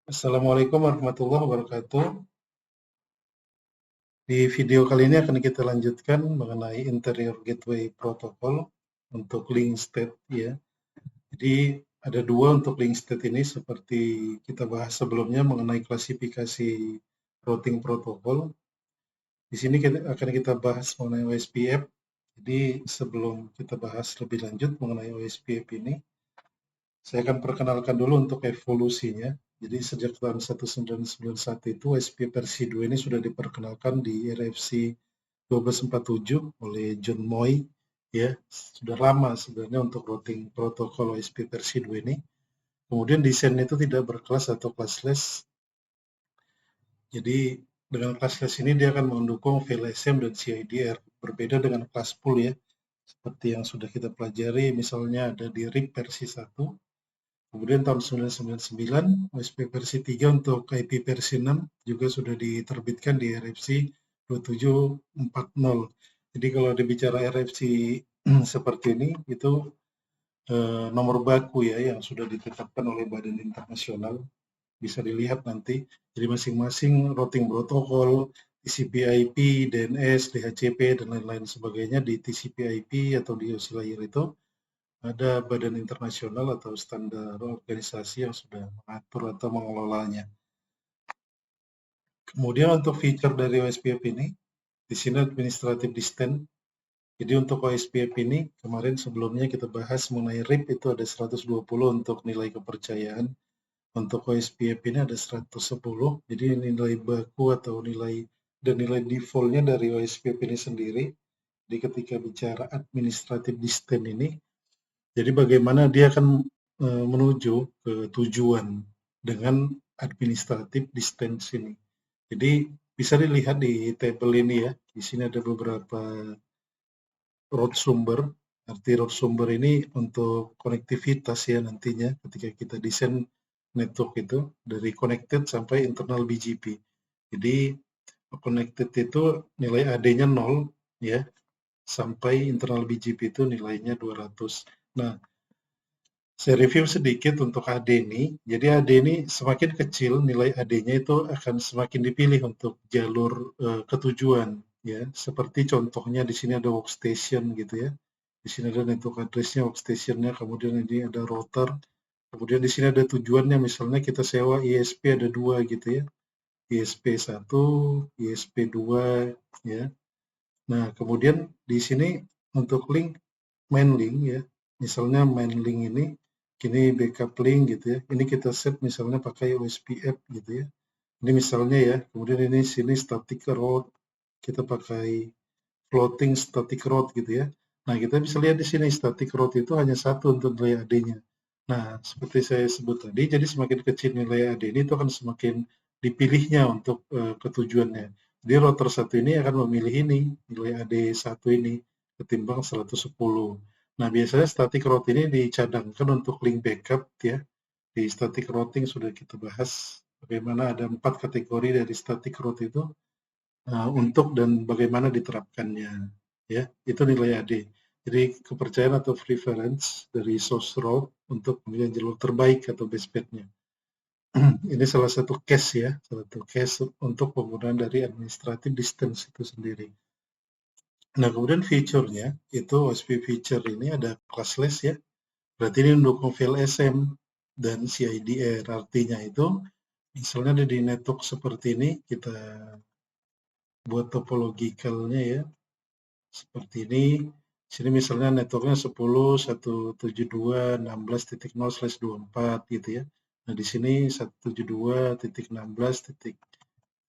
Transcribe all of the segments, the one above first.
Assalamualaikum warahmatullahi wabarakatuh. Di video kali ini akan kita lanjutkan mengenai interior gateway protocol untuk link state ya. Jadi ada dua untuk link state ini seperti kita bahas sebelumnya mengenai klasifikasi routing protokol. Di sini akan kita bahas mengenai OSPF. Jadi sebelum kita bahas lebih lanjut mengenai OSPF ini, saya akan perkenalkan dulu untuk evolusinya. Jadi sejak tahun 1991 itu OSP versi 2 ini sudah diperkenalkan di RFC 1247 oleh John Moy ya. Sudah lama sebenarnya untuk routing protokol OSP versi 2 ini. Kemudian desainnya itu tidak berkelas atau classless. Jadi dengan classless ini dia akan mendukung VLSM dan CIDR. Berbeda dengan class pool ya. Seperti yang sudah kita pelajari misalnya ada di RIP versi 1. Kemudian tahun 1999, OSP versi 3 untuk IP versi 6 juga sudah diterbitkan di RFC 2740. Jadi kalau dibicara RFC seperti ini, itu nomor baku ya yang sudah ditetapkan oleh Badan Internasional. Bisa dilihat nanti. Jadi masing-masing routing protokol, TCP/IP, DNS, DHCP, dan lain-lain sebagainya di TCP/IP atau di OSI layer itu ada badan internasional atau standar organisasi yang sudah mengatur atau mengelolanya. Kemudian untuk fitur dari OSPF ini, di sini administrative distance. Jadi untuk OSPF ini, kemarin sebelumnya kita bahas mengenai RIP itu ada 120 untuk nilai kepercayaan. Untuk OSPF ini ada 110, jadi nilai baku atau nilai defaultnya dari OSPF ini sendiri. Jadi ketika bicara administrative distance ini, jadi bagaimana dia akan menuju ke tujuan dengan administrative distance ini. Jadi bisa dilihat di tabel ini ya. Di sini ada beberapa root sumber. Arti root sumber ini untuk konektivitas ya nantinya ketika kita desain network itu dari connected sampai internal BGP. Jadi connected itu nilai AD-nya 0 ya sampai internal BGP itu nilainya 200. Nah, saya review sedikit untuk AD ini. Jadi AD ini semakin kecil nilai AD-nya itu akan semakin dipilih untuk jalur ketujuan ya. Seperti contohnya di sini ada workstation gitu ya. Di sini ada network address-nya, workstation-nya, kemudian ini ada router. Kemudian di sini ada tujuannya, misalnya kita sewa ISP ada 2 gitu ya. ISP 1, ISP 2 ya. Nah, kemudian di sini untuk link main link ya. Misalnya main link ini kini backup link gitu ya. Ini kita set misalnya pakai OSPF gitu ya. Ini misalnya ya. Kemudian ini sini static route, kita pakai floating static route gitu ya. Nah, kita bisa lihat di sini static route itu hanya satu untuk nilai AD-nya. Nah, seperti saya sebut tadi, jadi semakin kecil nilai AD ini itu akan semakin dipilihnya untuk ketujuannya. Jadi router satu ini akan memilih ini, nilai AD 1 ini ketimbang 110. Nah, biasanya static route ini dicadangkan untuk link backup ya. Di static routing sudah kita bahas bagaimana ada 4 kategori dari static route itu untuk dan bagaimana diterapkannya ya. Itu nilai AD. Jadi kepercayaan atau preference dari source route untuk pemilihan jalur terbaik atau best bet-nya. Ini salah satu case ya, salah satu case untuk penggunaan dari administrative distance itu sendiri. Nah, kemudian fiturnya itu OSP feature ini ada classless ya. Berarti ini mendukung VLSM dan CIDR. Artinya itu misalnya ada di network seperti ini, kita buat topologikalnya ya. Seperti ini. Sini misalnya networknya 10.172.16.0/24 gitu ya. Nah, di sini 172.16.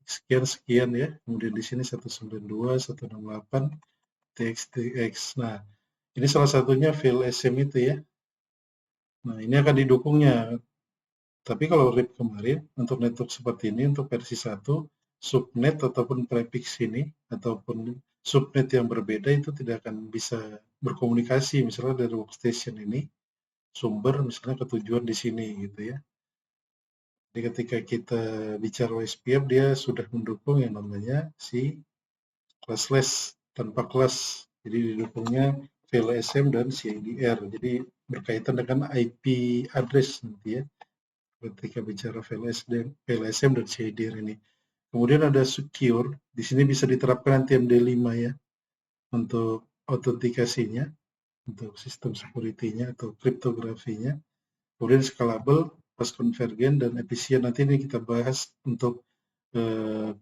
sekian ya. Kemudian di sini 192.168.tx. Nah, ini salah satunya VLSM itu ya. Nah, ini akan didukungnya. Tapi kalau RIP kemarin untuk network seperti ini untuk versi 1 subnet ataupun prefix ini ataupun subnet yang berbeda itu tidak akan bisa berkomunikasi misalnya dari workstation ini sumber misalnya ke tujuan di sini gitu ya. Jadi ketika kita bicara OSPF dia sudah mendukung yang namanya si classless tanpa kelas. Jadi didukungnya VLSM dan CIDR. Jadi berkaitan dengan IP address nanti ya. ketika bicara VLSM dan shader ini. Kemudian ada secure, di sini bisa diterapkan nanti MD5 ya, untuk autentikasinya, untuk sistem security-nya atau kriptografinya. Kemudian scalable, fast convergent, dan efisien. Nanti ini kita bahas untuk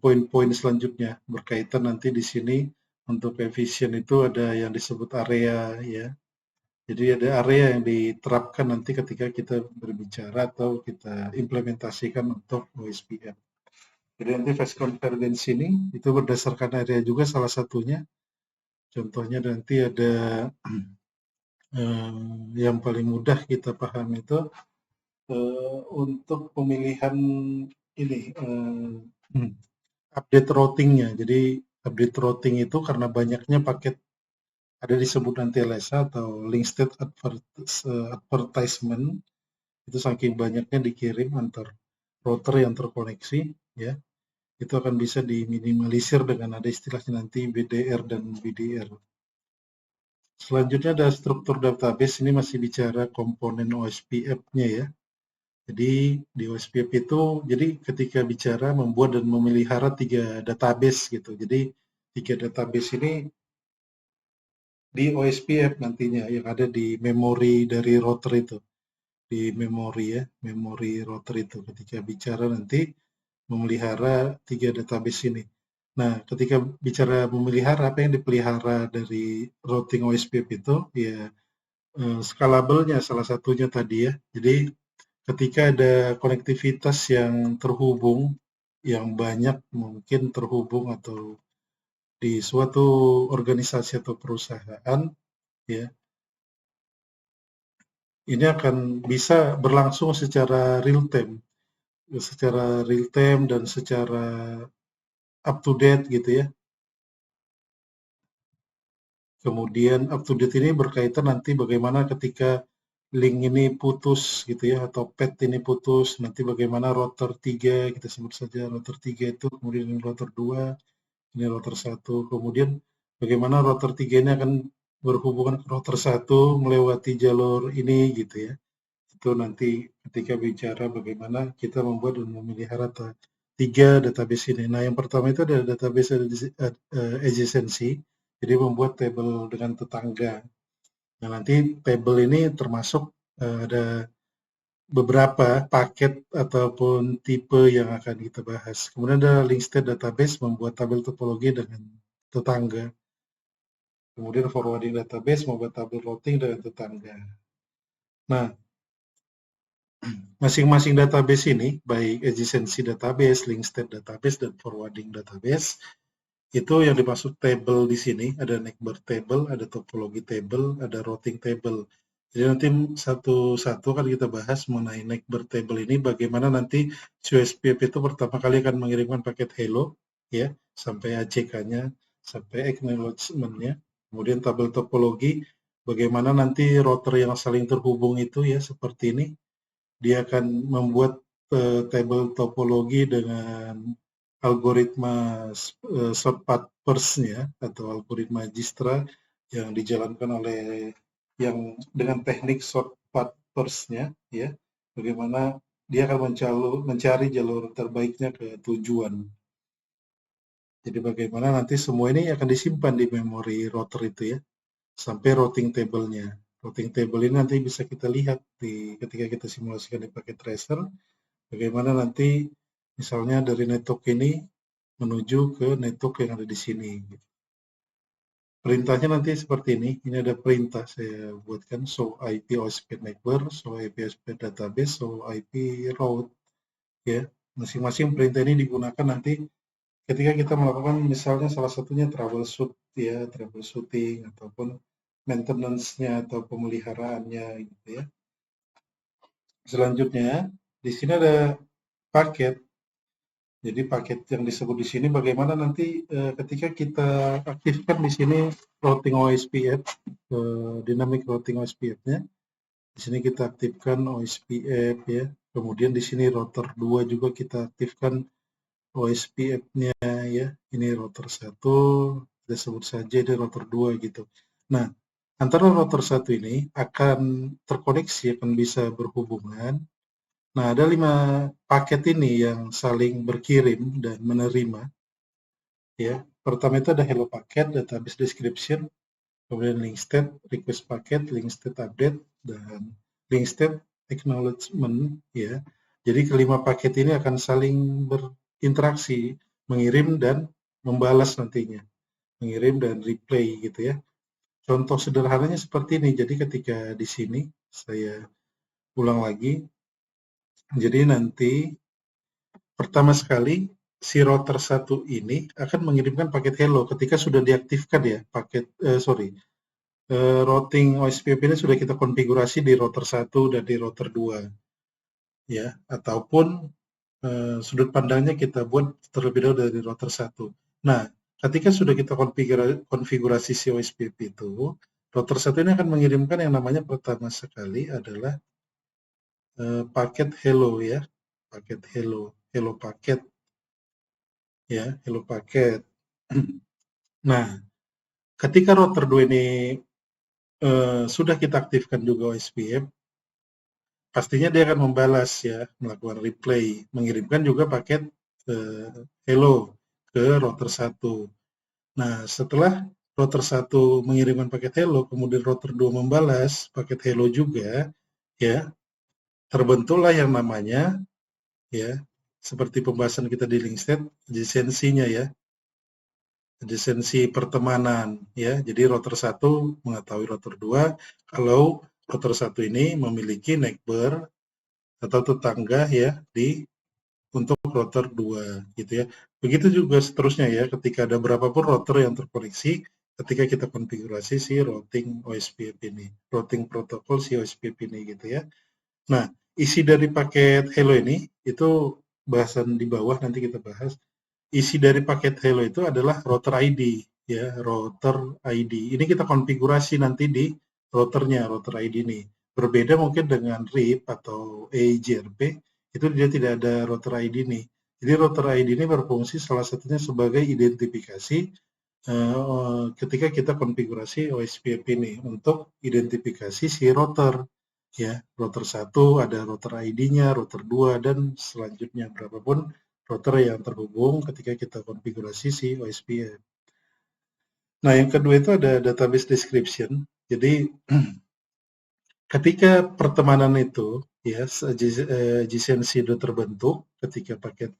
poin-poin selanjutnya berkaitan nanti di sini. Untuk efisien itu ada yang disebut area ya. Jadi ada area yang diterapkan nanti ketika kita berbicara atau kita implementasikan untuk OSPF. Jadi nanti fast convergence ini itu berdasarkan area juga salah satunya. Contohnya nanti ada yang paling mudah kita paham itu untuk pemilihan ini update routingnya. Jadi update routing itu karena banyaknya paket ada disebut nanti LSA atau link state advertisement, itu saking banyaknya dikirim antar router yang terkoneksi ya, itu akan bisa diminimalisir dengan ada istilahnya nanti BDR dan BDR. Selanjutnya ada struktur database, ini masih bicara komponen OSPF-nya ya. Jadi di OSPF itu, jadi ketika bicara membuat dan memelihara 3 database gitu. Jadi 3 database ini di OSPF nantinya yang ada di memori dari router itu. Di memori ya, memori router itu ketika bicara nanti memelihara 3 database ini. Nah, ketika bicara memelihara, apa yang dipelihara dari routing OSPF itu ya scalable-nya salah satunya tadi ya. Jadi ketika ada konektivitas yang terhubung, yang banyak mungkin terhubung atau di suatu organisasi atau perusahaan, ya, ini akan bisa berlangsung secara real time dan secara up to date gitu ya. Kemudian up to date ini berkaitan nanti bagaimana ketika link ini putus gitu ya, atau pet ini putus, nanti bagaimana router 3, kita sebut saja router 3 itu, kemudian ini router 2, ini router 1, kemudian bagaimana router 3 ini akan berhubungan ke router 1 melewati jalur ini gitu ya. Itu nanti ketika bicara bagaimana kita membuat dan memelihara 3 database ini. Nah, yang pertama itu ada database adjacency, jadi membuat table dengan tetangga. Nah, nanti table ini termasuk ada beberapa paket ataupun tipe yang akan kita bahas. Kemudian ada link state database, membuat tabel topologi dengan tetangga. Kemudian forwarding database, membuat tabel routing dengan tetangga. Nah, masing-masing database ini, baik adjacency database, link state database, dan forwarding database, itu yang dimaksud table di sini, ada neighbor table, ada topologi table, ada routing table. Jadi nanti satu-satu kan kita bahas mengenai neighbor table ini, bagaimana nanti OSPF itu pertama kali akan mengirimkan paket hello, ya, sampai ACK-nya, sampai acknowledgement-nya. Kemudian tabel topologi, bagaimana nanti router yang saling terhubung itu ya, seperti ini, dia akan membuat table topologi dengan algoritma shortcut first-nya atau algoritma Dijkstra yang dijalankan oleh yang dengan teknik shortcut first-nya ya, bagaimana dia akan mencari jalur terbaiknya ke tujuan. Jadi bagaimana nanti semua ini akan disimpan di memori router itu ya, sampai routing table-nya. Routing table ini nanti bisa kita lihat ketika kita simulasikan di paket tracer, bagaimana nanti misalnya dari network ini menuju ke network yang ada di sini. Perintahnya nanti seperti ini ada perintah saya buatkan, show IP OSPF network, show IP OSPF database, show IP route. Ya, masing-masing perintah ini digunakan nanti ketika kita melakukan misalnya salah satunya troubleshoot ya, troubleshooting ataupun maintenance-nya atau pemeliharaannya gitu ya. Selanjutnya di sini ada paket. Jadi paket yang disebut di sini bagaimana nanti ketika kita aktifkan di sini routing OSPF, dynamic routing OSPF-nya. Di sini kita aktifkan OSPF ya. Kemudian di sini router 2 juga kita aktifkan OSPF-nya ya. Ini router 1, kita sebut saja ini router 2 gitu. Nah, antara router 1 ini akan terkoneksi, akan bisa berhubungan Nah, ada 5 paket ini yang saling berkirim dan menerima, ya. Pertama itu ada hello packet, database description, kemudian link state, request packet, link state update, dan link state acknowledgement, ya. Jadi kelima paket ini akan saling berinteraksi, mengirim dan membalas nantinya, mengirim dan replay gitu ya. Contoh sederhananya seperti ini. Jadi ketika di sini saya ulang lagi, jadi nanti pertama sekali si router 1 ini akan mengirimkan paket hello ketika sudah diaktifkan ya, routing OSPF ini sudah kita konfigurasi di router 1 dan di router 2 ya, ataupun sudut pandangnya kita buat terlebih dahulu dari router 1. Nah, ketika sudah kita konfigurasi si OSPF itu, router 1 ini akan mengirimkan yang namanya pertama sekali adalah paket hello ya, paket hello paket ya, hello paket. Nah, ketika router 2 ini sudah kita aktifkan juga OSPF, pastinya dia akan membalas ya, melakukan replay, mengirimkan juga paket hello ke router 1. Nah, setelah router 1 mengirimkan paket hello, kemudian router 2 membalas paket hello juga, ya, terbentuklah yang namanya, ya, seperti pembahasan kita di link state, adjacency-nya ya, adjacency pertemanan, ya. Jadi router 1 mengetahui router 2 kalau router 1 ini memiliki neighbor atau tetangga ya untuk router 2 gitu ya. Begitu juga seterusnya ya, ketika ada berapapun router yang terkoneksi ketika kita konfigurasi si routing OSPF ini, routing protokol si OSPF ini gitu ya. Nah, isi dari paket hello ini itu bahasan di bawah nanti kita bahas. Isi dari paket hello itu adalah router ID ya, router ID. Ini kita konfigurasi nanti di routernya, router ID ini. Berbeda mungkin dengan RIP atau EIGRP, itu dia tidak ada router ID nih. Jadi router ID ini berfungsi salah satunya sebagai identifikasi ketika kita konfigurasi OSPF ini untuk identifikasi si router ya, router 1 ada router ID-nya, router 2 dan selanjutnya berapapun router yang terhubung ketika kita konfigurasi si OSPF. Nah, yang kedua itu ada database description. Jadi ketika pertemanan itu ya adjacency sudah terbentuk ketika paket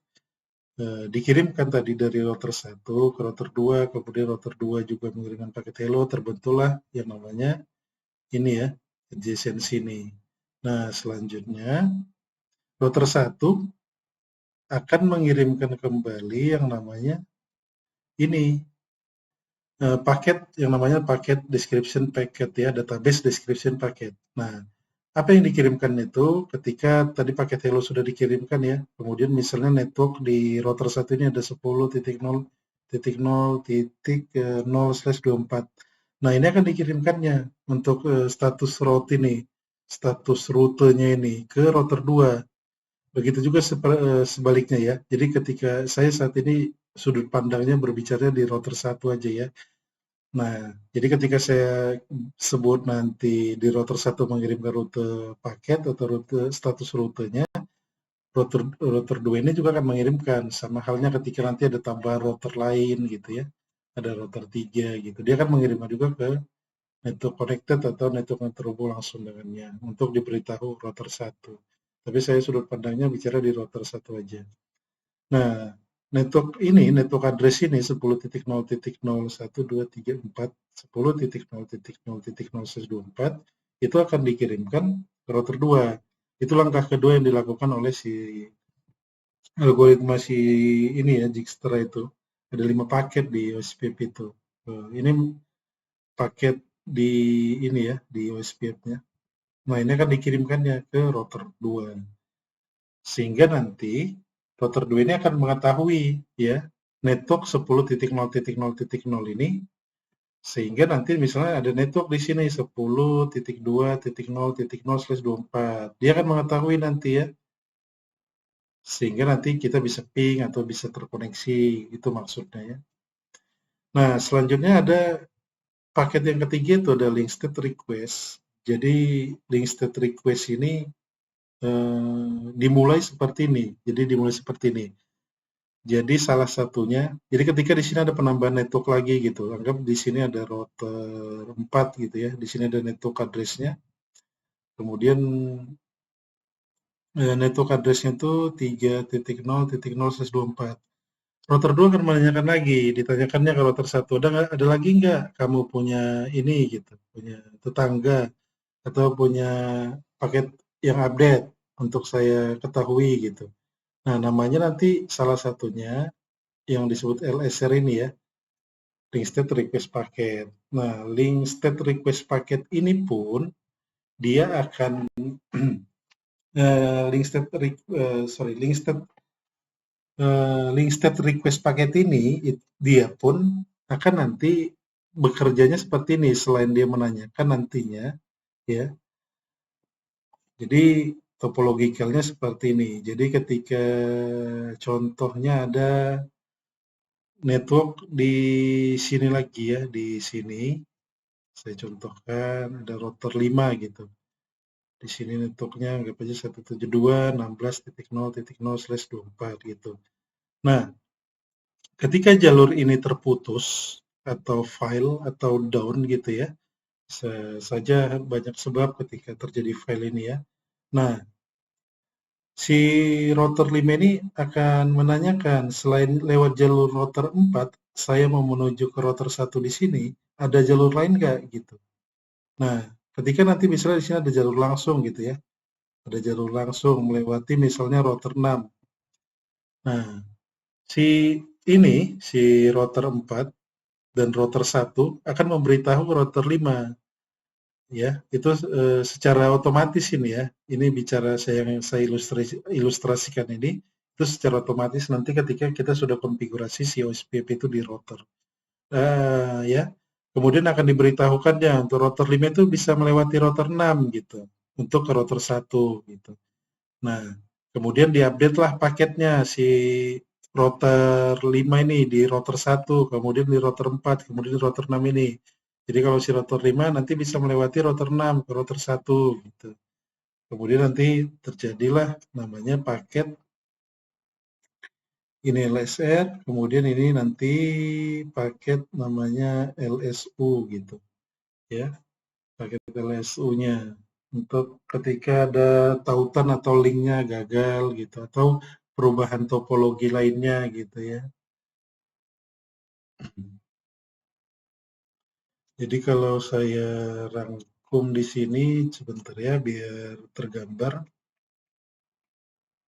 dikirimkan tadi dari router 1 ke router 2, kemudian router 2 juga mengirimkan paket hello, terbentuklah yang namanya ini ya, adjacency ini. Nah, selanjutnya router 1 akan mengirimkan kembali yang namanya ini paket yang namanya paket description packet ya, database description packet. Nah, apa yang dikirimkan itu ketika tadi paket hello sudah dikirimkan ya, kemudian misalnya network di router 1 ini ada 10.0.0/24. Nah, ini akan dikirimkannya untuk status route ini, status rutenya ini ke router 2. Begitu juga sebaliknya ya. Jadi ketika saya saat ini sudut pandangnya berbicara di router 1 aja ya. Nah, jadi ketika saya sebut nanti di router 1 mengirimkan rute paket atau rute status rutenya, router 2 ini juga akan mengirimkan. Sama halnya ketika nanti ada tambahan router lain gitu ya. Ada router 3 gitu. Dia akan mengirimkan juga ke network connected atau network yang terhubung langsung dengannya untuk diberitahu router 1. Tapi saya sudut pandangnya bicara di router 1 aja. Nah, network address ini 10.0.123.4 itu akan dikirimkan ke router 2. Itu langkah kedua yang dilakukan oleh si algoritma si ini ya, Dijkstra itu. Ada 5 paket di OSPF itu. Ini paket di ini ya, di OSPF-nya. Nah, ini akan dikirimkannya ke router 2. Sehingga nanti router 2 ini akan mengetahui ya network 10.0.0.0 ini, sehingga nanti misalnya ada network di sini 10.2.0.0/24. Dia akan mengetahui nanti ya, sehingga nanti kita bisa ping atau bisa terkoneksi, itu maksudnya ya. Nah, selanjutnya ada paket yang ketiga itu ada link state request. Jadi link state request ini dimulai seperti ini. Jadi dimulai seperti ini. Jadi salah satunya, jadi ketika di sini ada penambahan network lagi gitu, anggap di sini ada router 4 gitu ya, di sini ada network address-nya, kemudian network address-nya itu 3.0.0/24. Router 2 akan menanyakan lagi, ditanyakannya ke router 1, ada lagi nggak kamu punya ini gitu, punya tetangga atau punya paket yang update untuk saya ketahui gitu. Nah, namanya nanti salah satunya yang disebut LSR ini ya, link state request packet. Nah, link state request packet ini pun dia akan link state request packet ini dia pun akan nanti bekerjanya seperti ini, selain dia menanyakan nantinya ya. Jadi topologikalnya seperti ini. Jadi ketika contohnya ada network di sini lagi ya, di sini saya contohkan ada router 5 gitu. Di sini networknya anggap aja 172.16.0.0/24 gitu. Nah, ketika jalur ini terputus atau file atau down gitu ya, saja banyak sebab ketika terjadi file ini ya. Nah, si router 5 ini akan menanyakan, selain lewat jalur router 4, saya mau menuju ke router 1 di sini, ada jalur lain nggak gitu. Nah, ketika nanti misalnya di sini ada jalur langsung gitu ya, ada jalur langsung melewati misalnya router 6. Nah, si router 4 dan router 1 akan memberitahu router 5 ya. Itu secara otomatis ini ya. Ini bicara yang saya ilustrasikan ini itu secara otomatis nanti ketika kita sudah konfigurasi si OSPF itu di router. Ya. Kemudian akan diberitahukannya untuk router 5 itu bisa melewati router 6 gitu untuk ke router 1 gitu. Nah, kemudian diupdate lah paketnya si router 5 ini di router 1, kemudian di router 4, kemudian di router 6 ini. Jadi kalau si router 5 nanti bisa melewati router 6 ke router 1 gitu. Kemudian nanti terjadilah namanya paket ini LSR, kemudian ini nanti paket namanya LSU gitu ya. Paket LSU-nya untuk ketika ada tautan atau linknya gagal gitu atau perubahan topologi lainnya gitu ya. Jadi kalau saya rangkum di sini sebentar ya biar tergambar.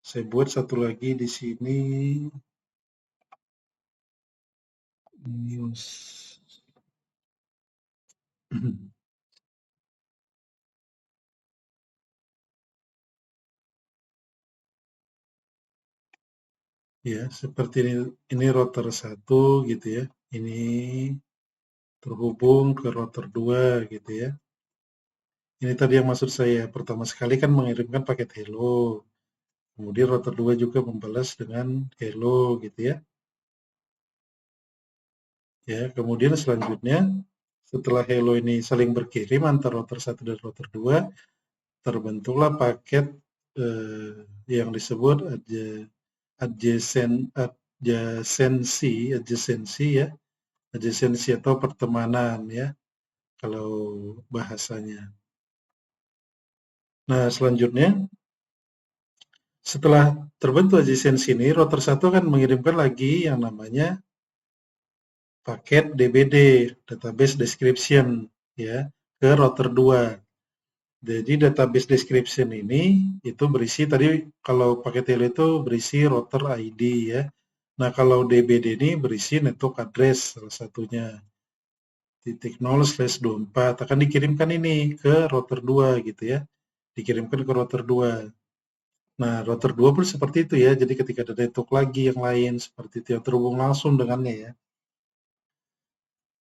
Saya buat satu lagi di sini. News. Ya, seperti ini router 1 gitu ya. Ini terhubung ke router 2 gitu ya. Ini tadi yang maksud saya, pertama sekali kan mengirimkan paket hello. Kemudian router 2 juga membalas dengan hello gitu ya. Ya, kemudian selanjutnya setelah hello ini saling berkirim antara router 1 dan router 2, terbentuklah paket yang disebut adjacency ya. Adjacency atau pertemanan ya kalau bahasanya. Nah, selanjutnya setelah terbentuk adjacency ini, router 1 akan mengirimkan lagi yang namanya paket DBD, database description ya, ke router 2. Jadi database description ini itu berisi tadi kalau paket hello itu berisi router ID ya. Nah, kalau DBD ini berisi network address salah satunya. .0/24 akan dikirimkan ini ke router 2 gitu ya. Dikirimkan ke router 2. Nah, router 2 pun seperti itu ya. Jadi ketika ada network lagi yang lain seperti itu yang terhubung langsung dengannya ya.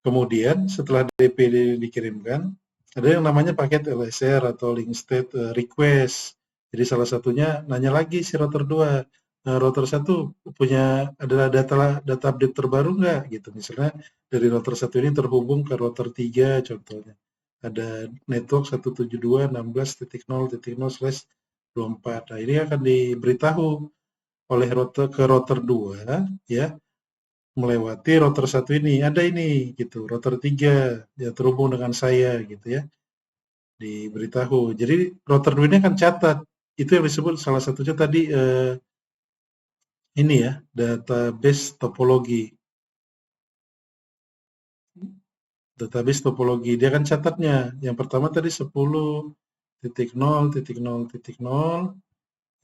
Kemudian setelah DPD dikirimkan, ada yang namanya paket LSR atau link state request. Jadi salah satunya nanya lagi si router 2, router 1 punya ada data update terbaru nggak gitu. Misalnya dari router 1 ini terhubung ke router 3 contohnya. Ada network 172.16.0.0/24 24. Nah, ini akan diberitahu oleh router 2 ya, melewati router 1 ini, ada ini gitu, router 3 yang terhubung dengan saya gitu ya, diberitahu. Jadi router 2 ini akan catat, itu yang disebut salah satunya tadi ini ya, database topologi. Database topologi, dia akan catatnya. Yang pertama tadi 10.0.0.0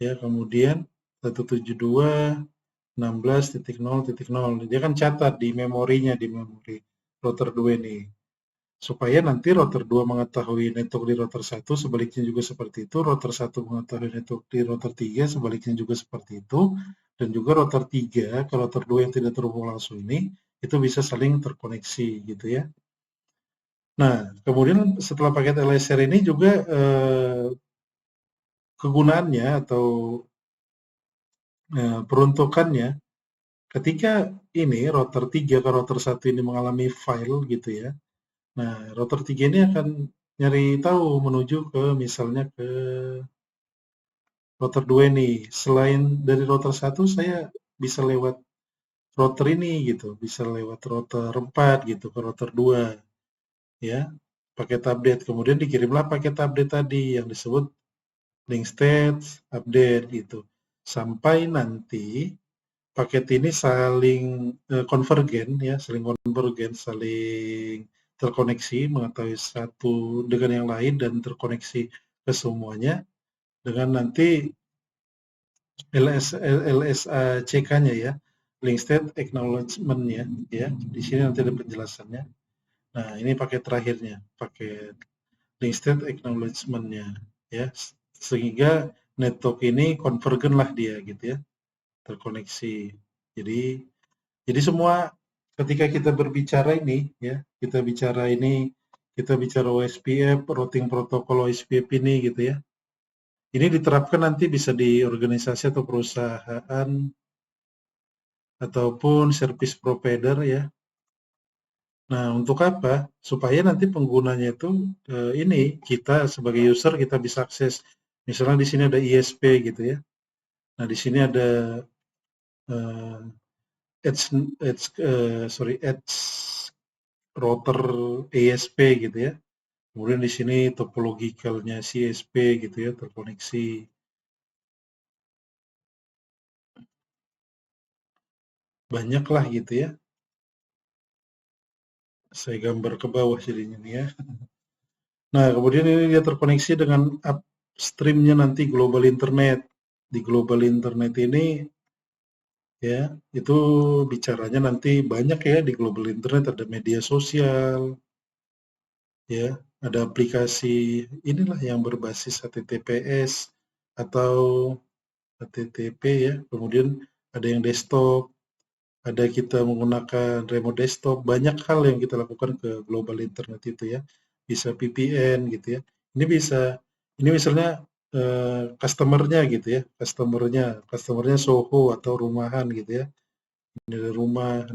ya, kemudian 172.16.0.0. Dia akan catat di memorinya, di memori router 2 ini. Supaya nanti router 2 mengetahui network di router 1, sebaliknya juga seperti itu, router 1 mengetahui network di router 3, sebaliknya juga seperti itu, dan juga router 3 ke router 2 yang tidak terhubung langsung ini, itu bisa saling terkoneksi gitu ya. Nah, kemudian setelah paket LSR ini juga kegunaannya atau peruntukannya, ketika ini router 3 ke router 1 ini mengalami file gitu ya. Nah, router 3 ini akan nyari tahu menuju ke misalnya ke router 2 ini. Selain dari router 1 saya bisa lewat router ini gitu, bisa lewat router 4 gitu ke router 2 ya. Paket update, kemudian dikirimlah paket update tadi yang disebut link state update gitu. Sampai nanti paket ini saling konvergen ya, saling terkoneksi, mengetahui satu dengan yang lain dan terkoneksi ke semuanya dengan nanti LSACK-nya ya, link state acknowledgement-nya ya. Di sini nanti ada penjelasannya. Nah, ini paket terakhirnya, paket link state acknowledgement-nya ya. Sehingga network ini konvergen lah dia gitu ya, terkoneksi. Jadi semua ketika kita berbicara ini ya, kita bicara OSPF, routing protokol OSPF ini gitu ya. Ini diterapkan nanti bisa di organisasi atau perusahaan ataupun service provider ya. Nah, untuk apa? Supaya nanti penggunanya itu ini kita sebagai user kita bisa akses. Misalnya di sini ada ISP gitu ya. Nah, di sini ada edge router ESP gitu ya. Kemudian di sini topologikalnya CSP gitu ya, terkoneksi. Banyak lah gitu ya. Saya gambar ke bawah jadinya nih ya. Nah, kemudian ini dia terkoneksi dengan upstream-nya nanti global internet. Di global internet ini ya, itu bicaranya nanti banyak ya di global internet, ada media sosial, ya, ada aplikasi inilah yang berbasis HTTPS atau HTTP ya, kemudian ada yang desktop, ada kita menggunakan remote desktop, banyak hal yang kita lakukan ke global internet itu ya, bisa VPN gitu ya. Ini misalnya customer-nya gitu ya, customer-nya Soho atau rumahan gitu ya, ini ada rumah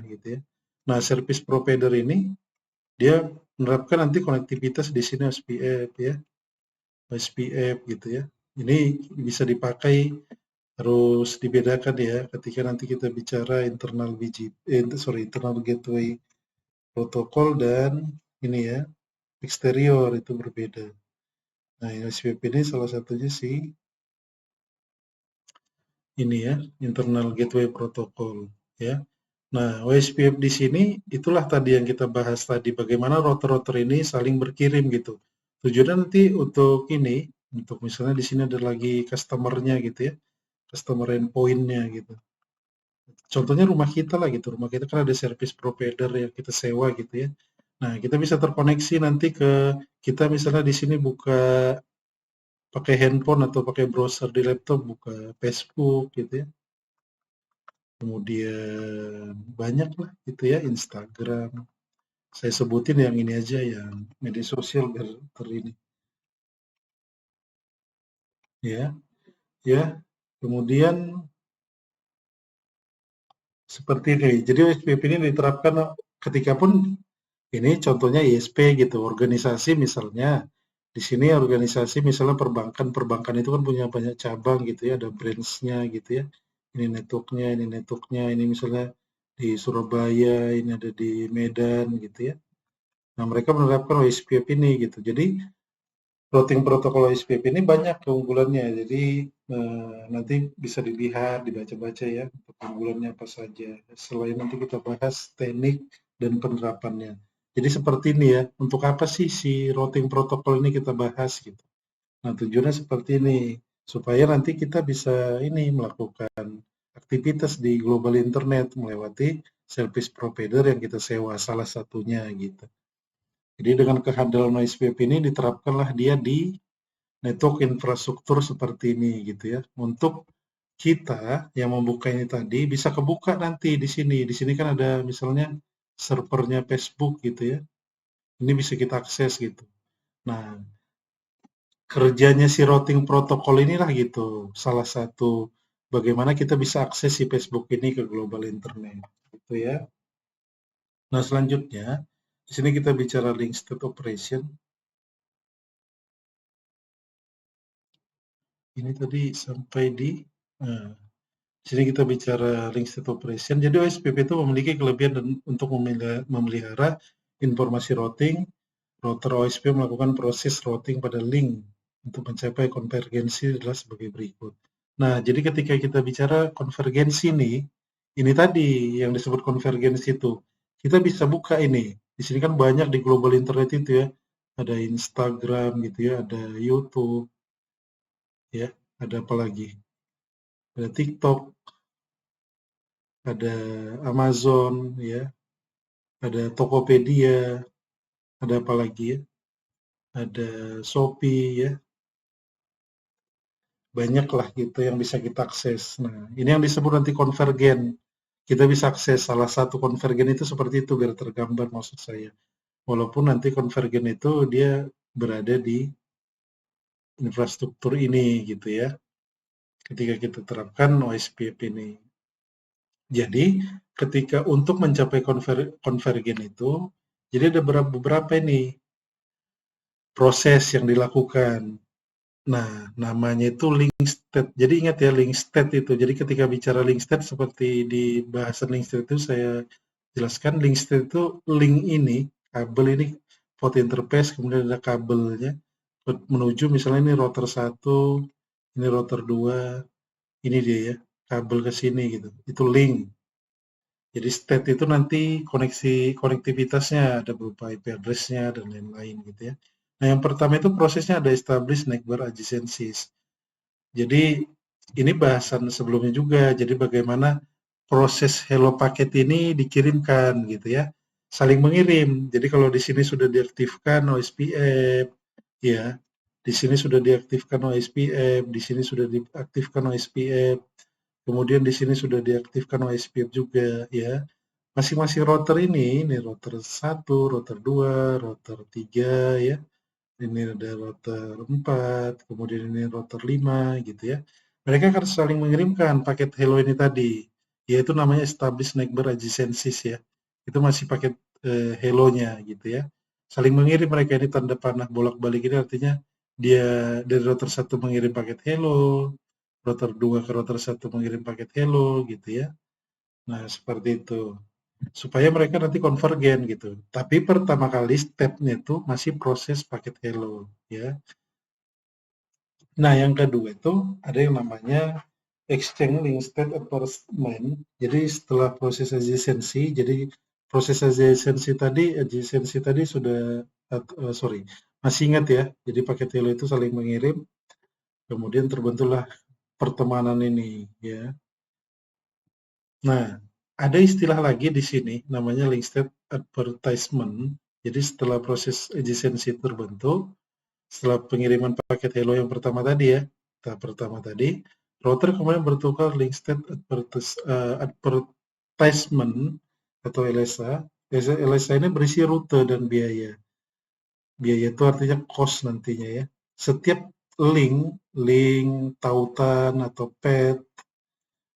gitu ya. Nah, service provider ini dia menerapkan nanti konektivitas di sini SPF ya, SPF gitu ya. Ini bisa dipakai, harus dibedakan ya ketika nanti kita bicara internal gateway protokol dan ini ya, eksterior itu berbeda. Nah, SPF ini salah satunya sih ini ya, internal gateway protokol ya. Nah, OSPF di sini itulah tadi yang kita bahas tadi, bagaimana router-router ini saling berkirim gitu. Tujuannya nanti untuk ini, untuk misalnya di sini ada lagi customer-nya gitu ya, customer endpoint-nya gitu. Contohnya rumah kita lah gitu, rumah kita kan ada service provider yang kita sewa gitu ya. Nah, kita bisa terkoneksi nanti ke kita misalnya di sini buka pakai handphone atau pakai browser di laptop, buka Facebook gitu ya. Kemudian banyak lah gitu ya, Instagram. Saya sebutin yang ini aja, yang media sosial biar ini ya, ya. Kemudian seperti ini. Jadi OSPF ini diterapkan ketika pun ini contohnya ISP gitu, organisasi misalnya Di sini organisasi misalnya perbankan itu kan punya banyak cabang gitu ya, ada branch-nya gitu ya. Ini networknya, ini misalnya di Surabaya, ini ada di Medan gitu ya. Nah, mereka menerapkan OSPF ini gitu. Jadi, routing protokol OSPF ini banyak keunggulannya. Jadi, nanti bisa dilihat, dibaca-baca ya, keunggulannya apa saja. Selain nanti kita bahas teknik dan penerapannya. Jadi seperti ini ya, untuk apa sih si routing protokol ini kita bahas gitu. Nah, tujuannya seperti ini, supaya nanti kita bisa ini melakukan aktivitas di global internet melewati service provider yang kita sewa, salah satunya gitu. Jadi dengan kehadiran OSPF ini diterapkanlah dia di network infrastruktur seperti ini gitu ya. Untuk kita yang membuka ini tadi bisa kebuka nanti di sini. Di sini kan ada misalnya servernya Facebook gitu ya. Ini bisa kita akses gitu. Nah, kerjanya si routing protokol inilah gitu, salah satu bagaimana kita bisa akses si Facebook ini ke global internet, gitu ya. Nah, selanjutnya di sini kita bicara link state operation. Ini tadi sampai di di sini kita bicara link state operation. Jadi OSPF itu memiliki kelebihan untuk memelihara informasi routing. Router OSPF melakukan proses routing pada link untuk mencapai konvergensi adalah sebagai berikut. Nah, jadi ketika kita bicara konvergensi nih, ini tadi yang disebut konvergensi itu, kita bisa buka ini. Di sini kan banyak di global internet itu ya, ada Instagram gitu ya, ada YouTube, ya, ada apa lagi? Ada TikTok, ada Amazon, ya, ada Tokopedia, ada apa lagi ya? Ada Shopee, ya, banyaklah gitu yang bisa kita akses. Nah, ini yang disebut nanti konvergen. Kita bisa akses salah satu konvergen itu seperti itu biar tergambar maksud saya. Walaupun nanti konvergen itu dia berada di infrastruktur ini gitu ya. Ketika kita terapkan OSPF ini. Jadi, ketika untuk mencapai konvergen itu, jadi ada beberapa ini proses yang dilakukan. Nah, namanya itu link state. Jadi ingat ya link state itu. Jadi ketika bicara link state seperti di bahasan link state itu saya jelaskan link state itu link ini, kabel ini port interface, kemudian ada kabelnya menuju misalnya ini router 1, ini router 2, ini dia ya, kabel ke sini gitu. Itu link. Jadi state itu nanti konektivitasnya ada berupa IP address-nya dan lain-lain gitu ya. Nah, yang pertama itu prosesnya ada establish network adjacencies. Jadi ini bahasan sebelumnya juga. Jadi bagaimana proses hello paket ini dikirimkan gitu ya. Saling mengirim. Jadi kalau di sini sudah diaktifkan OSPF, ya. Di sini sudah diaktifkan OSPF, di sini sudah diaktifkan OSPF. Kemudian di sini sudah diaktifkan OSPF juga ya. Masing-masing router ini router 1, router 2, router 3 ya. Ini ada router 4, kemudian ini router 5 gitu ya. Mereka akan saling mengirimkan paket hello ini tadi, yaitu namanya established network adjacencies ya. Itu masih paket hello-nya gitu ya. Saling mengirim mereka ini tanda panah bolak-balik ini artinya dia dari router 1 mengirim paket hello, router 2 ke router 1 mengirim paket hello gitu ya. Nah, seperti itu supaya mereka nanti konvergen gitu. Tapi pertama kali step-nya itu masih proses paket hello ya. Nah, yang kedua itu ada yang namanya exchange link state advertisement. Jadi setelah proses adjacency, jadi proses adjacency tadi sudah sorry, masih ingat ya. Jadi paket hello itu saling mengirim, kemudian terbentuklah pertemanan ini ya. Nah, ada istilah lagi di sini namanya link state advertisement. Jadi setelah proses adjacency terbentuk, setelah pengiriman paket hello yang pertama tadi ya, tahap pertama tadi, router kemudian bertukar link state advertisement atau LSA. LSA ini berisi rute dan biaya. Biaya itu artinya cost nantinya ya. Setiap link tautan atau path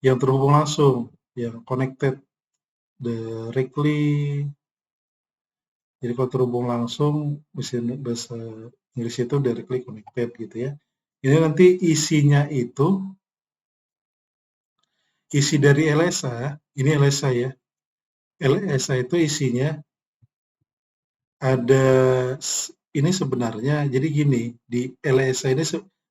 yang terhubung langsung, yang connected directly. Jadi kalau terhubung langsung, bahasa Inggris itu directly connected gitu ya. Ini nanti isinya itu, isi dari LSA, ini LSA ya. LSA itu isinya ada, ini sebenarnya, jadi gini, di LSA ini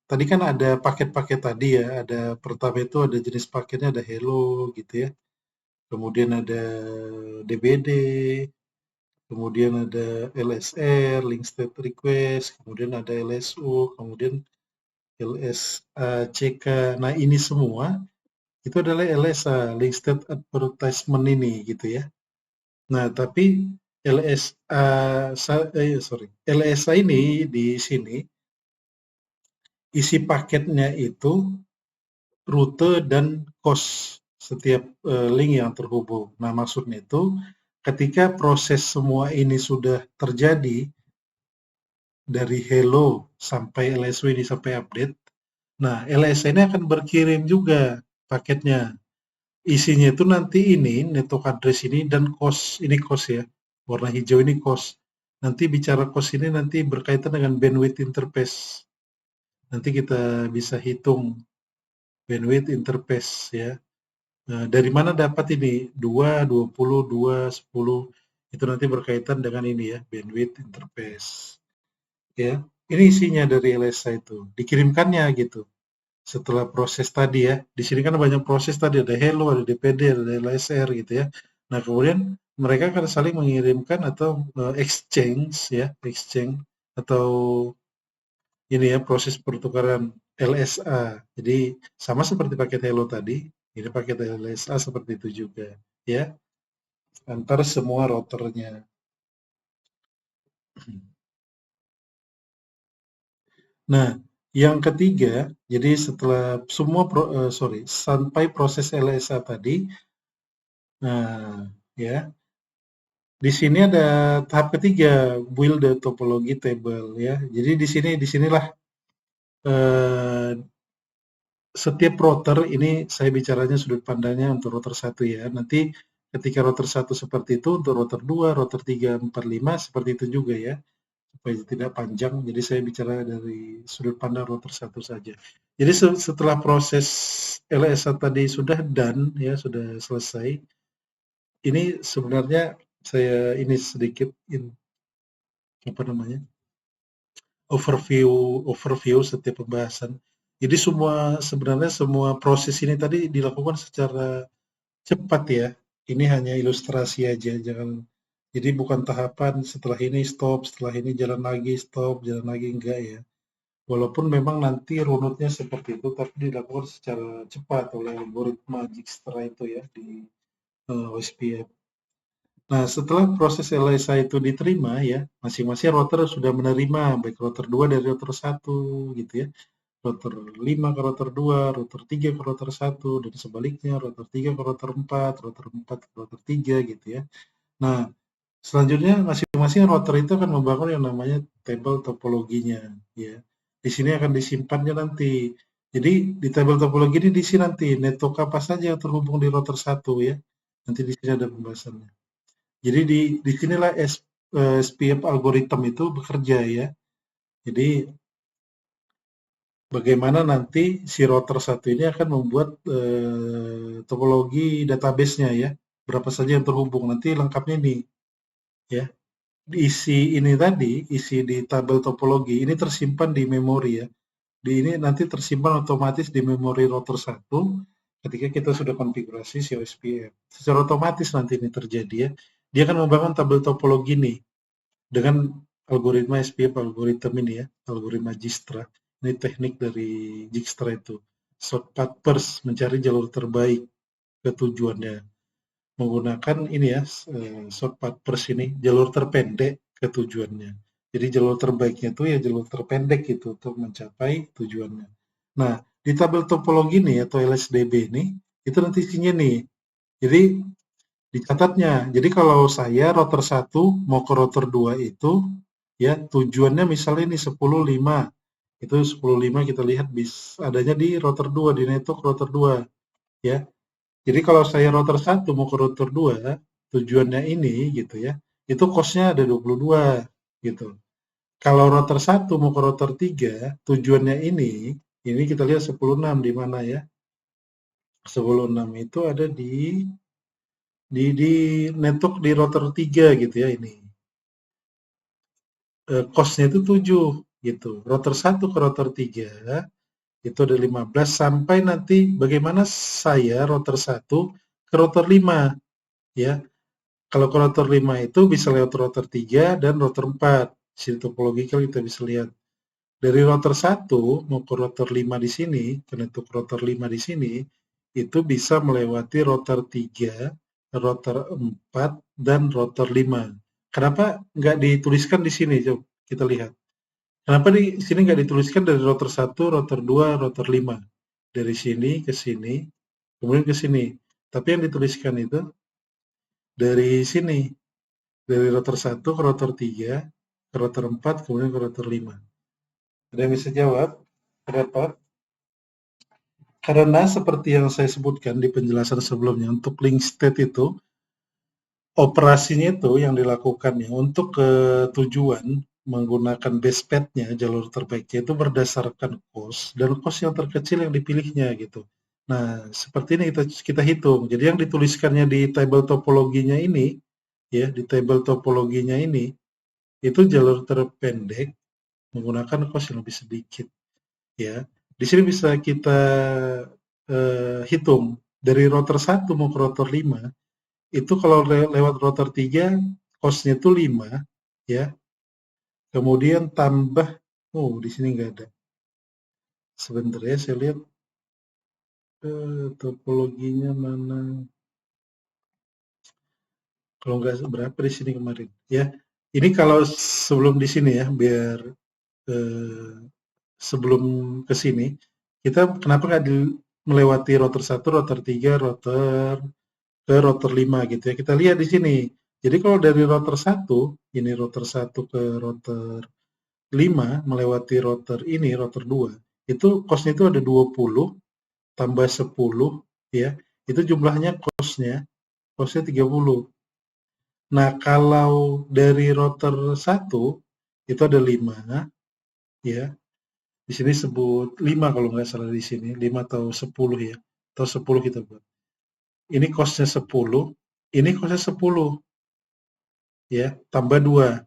tadi kan ada paket-paket tadi ya, ada pertama itu ada jenis paketnya ada Hello gitu ya, kemudian ada DBD, kemudian ada LSR, Link State Request, kemudian ada LSU, kemudian LSACK. Nah ini semua itu adalah LSA, Link State Advertisement ini gitu ya. Nah tapi LSA ini di sini isi paketnya itu rute dan cost setiap link yang terhubung. Nah maksudnya itu ketika proses semua ini sudah terjadi dari hello sampai LSW ini sampai update, nah LSA ini akan berkirim juga paketnya. Isinya itu nanti ini network address ini dan cost, ini cost ya, warna hijau ini cost. Nanti bicara cost ini nanti berkaitan dengan bandwidth interface. Nanti kita bisa hitung bandwidth interface ya. Nah, dari mana dapat ini? 2, 20, 2, 10. Itu nanti berkaitan dengan ini ya, bandwidth interface. Ya, ini isinya dari LSA itu. Dikirimkannya gitu. Setelah proses tadi ya. Di sini kan banyak proses tadi, ada hello, ada DPD, ada LSR gitu ya. Nah, kemudian mereka akan saling mengirimkan atau exchange ya, exchange atau ini ya proses pertukaran LSA. Jadi sama seperti paket hello tadi, ini paket LSA seperti itu juga ya, antar semua routernya. Nah, yang ketiga, jadi setelah semua sampai proses LSA tadi, nah ya, di sini ada tahap ketiga, build the topology table ya. Jadi disinilah eh, setiap router ini saya bicaranya sudut pandangnya untuk router 1 ya. Nanti ketika router 1 seperti itu, untuk router 2, router 3, 4, 5 seperti itu juga ya. Supaya tidak panjang, jadi saya bicara dari sudut pandang router 1 saja. Jadi setelah proses LSA tadi sudah done ya, sudah selesai. Ini sebenarnya saya ini sedikit apa namanya? overview setiap pembahasan. Jadi sebenarnya semua proses ini tadi dilakukan secara cepat ya. Ini hanya ilustrasi aja, jangan, jadi bukan tahapan setelah ini stop, setelah ini jalan lagi stop, jalan lagi enggak ya. Walaupun memang nanti runutnya seperti itu, tapi dilakukan secara cepat oleh algoritma Dijkstra itu ya di OSPF. Nah, setelah proses LSA itu diterima ya, masing-masing router sudah menerima, baik router 2 dari router 1 gitu ya, router 5 ke router 2, router 3 ke router 1, dan sebaliknya router 3 ke router 4, router 4 ke router 3 gitu ya. Nah, selanjutnya masing-masing router itu akan membangun yang namanya table topologinya ya. Di sini akan disimpannya nanti. Jadi di table topologi ini di sini nanti network apa saja yang terhubung di router 1 ya. Nanti di sini ada pembahasannya. Jadi di sinilah SPF algorithm itu bekerja ya. Jadi bagaimana nanti si router 1 ini akan membuat topologi database-nya ya. Berapa saja yang terhubung. Nanti lengkapnya nih ya. Isi ini tadi, isi di tabel topologi ini tersimpan di memori ya. Di ini nanti tersimpan otomatis di memori router 1 ketika kita sudah konfigurasi si OSPF. Secara otomatis nanti ini terjadi ya. Dia akan membangun tabel topologi nih dengan algoritma SPF algoritma ini ya, algoritma Dijkstra. Ini teknik dari Dijkstra itu. Shortcut first, mencari jalur terbaik ke tujuannya. Menggunakan ini ya, shortcut first ini, jalur terpendek ke tujuannya. Jadi jalur terbaiknya itu ya jalur terpendek itu untuk mencapai tujuannya. Nah, di tabel topologi nih atau LSDB ini, itu nanti isinya nih. Jadi dicatatnya. Jadi kalau saya router 1 mau ke router 2 itu ya tujuannya misalnya ini 10.5. Itu 10.5 kita lihat adanya di router 2 di network router 2 ya. Jadi kalau saya router 1 mau ke router 2 tujuannya ini gitu ya. Itu cost-nya ada 22 gitu. Kalau rotor 1 mau ke rotor 3, tujuannya ini kita lihat 10.6 di mana ya? 10.6 itu ada di network di rotor 3 gitu ya ini. Cost-nya itu 7 gitu. Rotor 1 ke rotor 3 itu ada 15 sampai nanti bagaimana saya rotor 1 ke rotor 5 ya. Kalau ke rotor 5 itu bisa lewat rotor 3 dan rotor 4. Sini topologikal kita bisa lihat. Dari rotor 1 mau ke rotor 5 di sini, ke network rotor 5 di sini, itu bisa melewati rotor 3, rotor 4, dan rotor 5. Kenapa nggak dituliskan di sini? Coba kita lihat. Kenapa di sini nggak dituliskan dari rotor 1, rotor 2, rotor 5? Dari sini ke sini, kemudian ke sini. Tapi yang dituliskan itu dari sini, dari rotor 1 ke rotor 3, ke rotor 4, kemudian ke rotor 5. Ada yang bisa jawab? Kenapa? Karena seperti yang saya sebutkan di penjelasan sebelumnya, untuk link state itu, operasinya itu yang dilakukan ya, untuk tujuan menggunakan base path-nya, jalur terbaiknya itu berdasarkan cost, dan cost yang terkecil yang dipilihnya gitu. Nah, seperti ini kita hitung. Jadi yang dituliskannya di table topologinya ini, ya, di table topologinya ini, itu jalur terpendek menggunakan cost yang lebih sedikit. Ya, di sini bisa kita hitung dari rotor 1 mau ke rotor 5 itu kalau lewat rotor 3 cost-nya itu 5 ya. Kemudian tambah di sini nggak ada. Sebentar ya, saya lihat topologinya mana. Kalau nggak berapa di sini kemarin ya. Ini kalau sebelum di sini ya, biar sebelum ke sini kita kenapa nggak melewati rotor 1, rotor 3, rotor ke rotor 5 gitu ya. Kita lihat di sini. Jadi kalau dari rotor 1, ini rotor 1 ke rotor 5 melewati rotor ini, rotor 2, itu cost-nya itu ada 20 tambah 10 ya. Itu jumlahnya cost-nya 30. Nah, kalau dari rotor 1 itu ada 5 ya. Di sini sebut 5 kalau nggak salah di sini, 5 atau 10 ya. Atau 10 kita buat. Ini cost-nya 10, ini cost-nya 10 ya, tambah 2.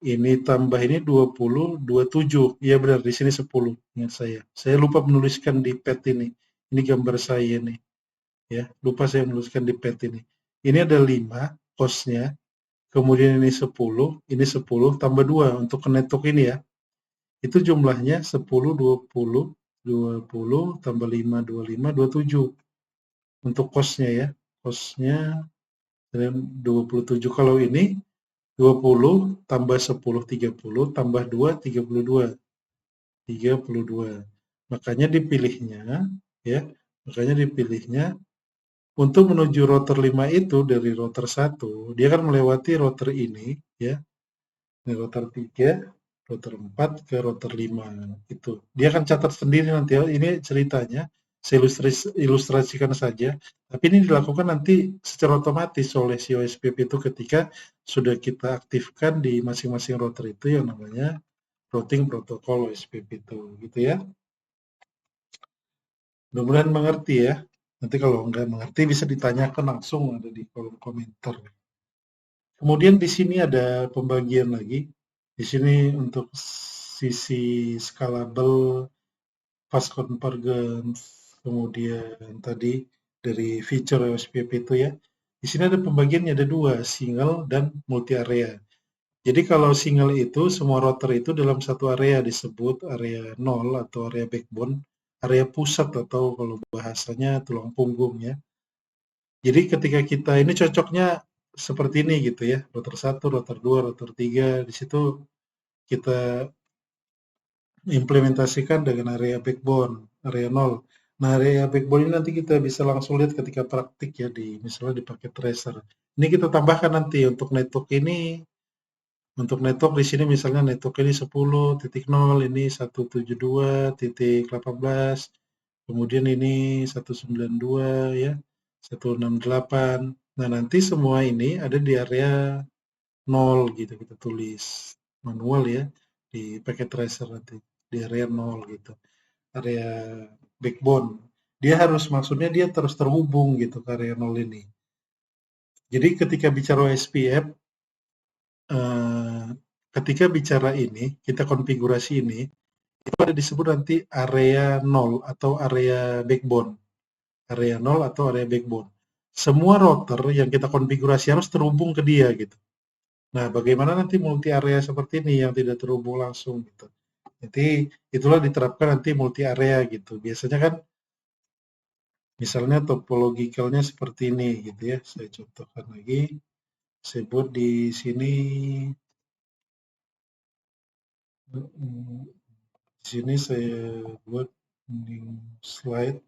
Ini tambah ini 20, 27. Iya benar, di sini 10. Ingat saya. Saya lupa menuliskan di pad ini. Ini gambar saya nih. Ya, lupa saya menuliskan di pad ini. Ini ada 5 cost-nya. Kemudian ini 10, ini 10 tambah 2 untuk ke network ini ya. Itu jumlahnya 10, 20, 20 tambah 5, 25, 27. Untuk cost-nya ya. Cost-nya 27. Kalau ini 20 tambah 10, 30 tambah 2, 32. 32. Makanya dipilihnya ya, makanya dipilihnya untuk menuju rotor 5 itu dari rotor 1, dia kan melewati rotor ini ya. Ini rotor 3, rotor 4 ke rotor 5 itu. Dia akan catat sendiri nanti ya. Ini ceritanya saya ilustrasikan saja, tapi ini dilakukan nanti secara otomatis oleh si OSPP itu ketika sudah kita aktifkan di masing-masing rotor itu yang namanya routing protokol OSPP itu, gitu ya. Mudah-mudahan mengerti ya. Nanti kalau nggak mengerti bisa ditanyakan langsung ada di kolom komentar. Kemudian di sini ada pembagian lagi. Di sini untuk sisi scalable, fast convergence, kemudian tadi dari feature OSPP itu ya. Di sini ada pembagiannya, ada 2, single dan multi area. Jadi kalau single itu semua router itu dalam satu area disebut area 0 atau area backbone, area pusat atau kalau bahasanya tulang punggung ya. Jadi ketika kita ini cocoknya seperti ini gitu ya, router 1, router 2, router 3, di situ kita implementasikan dengan area backbone, area 0. Nah, area backbone ini nanti kita bisa langsung lihat ketika praktik ya di misalnya di paket tracer. Ini kita tambahkan nanti untuk network ini. Untuk network di sini misalnya network ini 10.0, ini 172.18, kemudian ini 192 ya, 168. Nah, nanti semua ini ada di area 0 gitu kita tulis. manual ya, di packet tracer nanti, di area 0 gitu. Area backbone. Maksudnya dia terus terhubung gitu ke area 0 ini. Jadi ketika bicara OSPF, ketika bicara ini, kita konfigurasi ini, itu ada disebut nanti area 0 atau area backbone. Area 0 atau area backbone. Semua router yang kita konfigurasi harus terhubung ke dia gitu. Nah, bagaimana nanti multi area seperti ini yang tidak terhubung langsung gitu. Jadi itulah diterapkan nanti multi area gitu. Biasanya kan misalnya topologikalnya seperti ini gitu ya. Saya contohkan lagi. Saya buat di sini di sini saya buat new slide.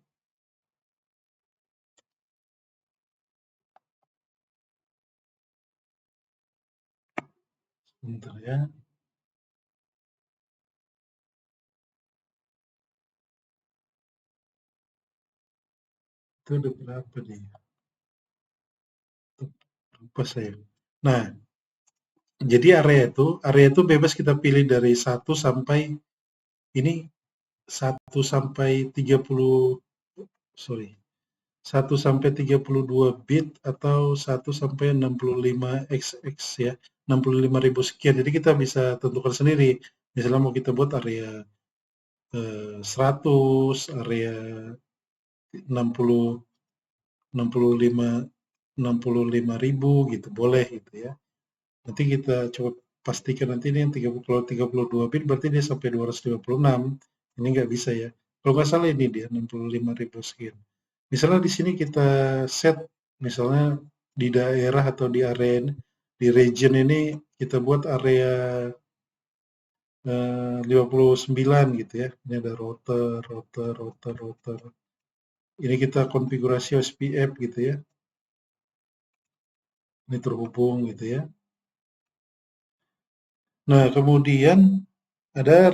Sebentar ya. Itu ada berapa nih? Lupa saya. Nah, jadi area itu bebas kita pilih dari 1 sampai ini 1 sampai 30, sorry, 1 sampai 32 bit atau 1 sampai 65xx ya, 65.000 sekian. Jadi kita bisa tentukan sendiri. Misalnya mau kita buat area 100, area 60, 65.000 gitu, boleh gitu ya. Nanti kita coba pastikan nanti ini yang 30, kalau 32 bit berarti dia sampai 256. Ini nggak bisa ya. Kalau nggak salah ini dia 65.000 sekian. Misalnya di sini kita set, misalnya di daerah atau di area, di region ini kita buat area 59 gitu ya. Ini ada router. Ini kita konfigurasi OSPF gitu ya. Ini terhubung gitu ya. Nah, kemudian ada